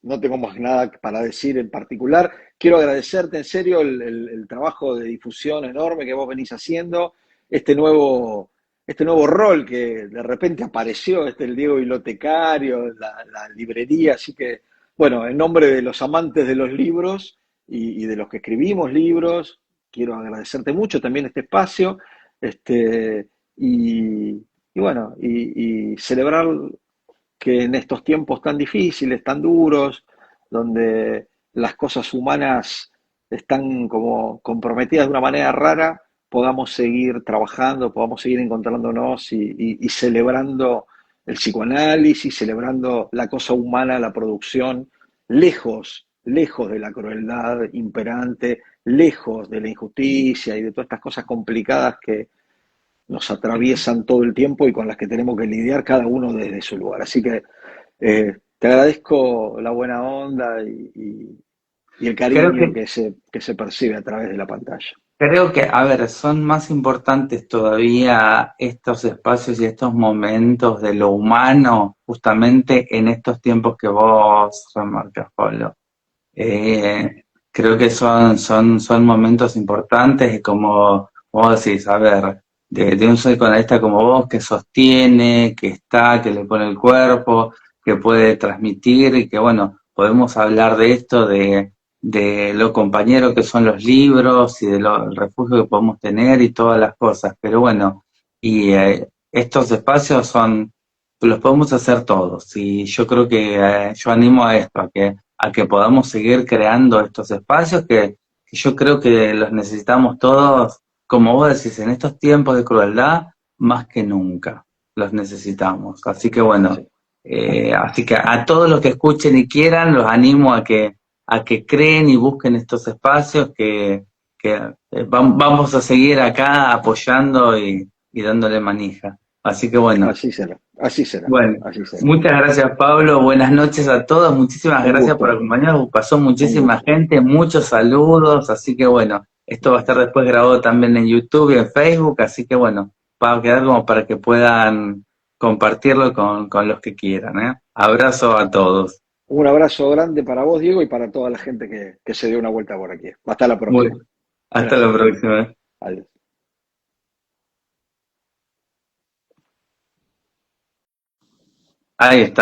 no tengo más nada para decir en particular. Quiero agradecerte en serio el trabajo de difusión enorme que vos venís haciendo, este nuevo, este nuevo rol que de repente apareció, el Diego Bibliotecario, la librería, así que, bueno, en nombre de los amantes de los libros y de los que escribimos libros, quiero agradecerte mucho también este espacio, este, y, y bueno, y celebrar que en estos tiempos tan difíciles, tan duros, donde las cosas humanas están como comprometidas de una manera rara, podamos seguir trabajando, podamos seguir encontrándonos y celebrando el psicoanálisis, celebrando la cosa humana, la producción, lejos, lejos de la crueldad imperante, lejos de la injusticia y de todas estas cosas complicadas que nos atraviesan todo el tiempo y con las que tenemos que lidiar cada uno desde su lugar. Así que te agradezco la buena onda y el Creo cariño que, que se percibe a través de la pantalla. creo que, a ver, son más importantes todavía estos espacios y estos momentos de lo humano, justamente en estos tiempos que vos remarcas, Pablo. Creo que son momentos importantes y como vos decís, a ver, de un psicoanalista como vos que sostiene, que está, que le pone el cuerpo, que puede transmitir y que bueno, podemos hablar de esto, de lo compañero que son los libros y de el refugio que podemos tener y todas las cosas. Pero bueno, y estos espacios los podemos hacer todos y yo creo que yo animo a esto, a que podamos seguir creando estos espacios que yo creo que los necesitamos todos, como vos decís, en estos tiempos de crueldad, más que nunca los necesitamos. Así que bueno, Sí. así que a todos los que escuchen y quieran, los animo a que creen y busquen estos espacios que vamos a seguir acá apoyando y dándole manija. Así que bueno. Así será, así será, Bueno, así será. muchas gracias Pablo, buenas noches a todos, muchísimas Un gracias por gusto, acompañarnos, pasó un muchísima gusto. gente, muchos saludos, así que bueno, esto va a estar después grabado también en YouTube y en Facebook, así que bueno, va a quedar como para que puedan compartirlo con los que quieran, ¿eh? Abrazo a todos. Un abrazo grande para vos, Diego, y para toda la gente que se dio una vuelta por aquí. Hasta la Muy, próxima. hasta la Gracias. próxima. Adiós. Ahí está.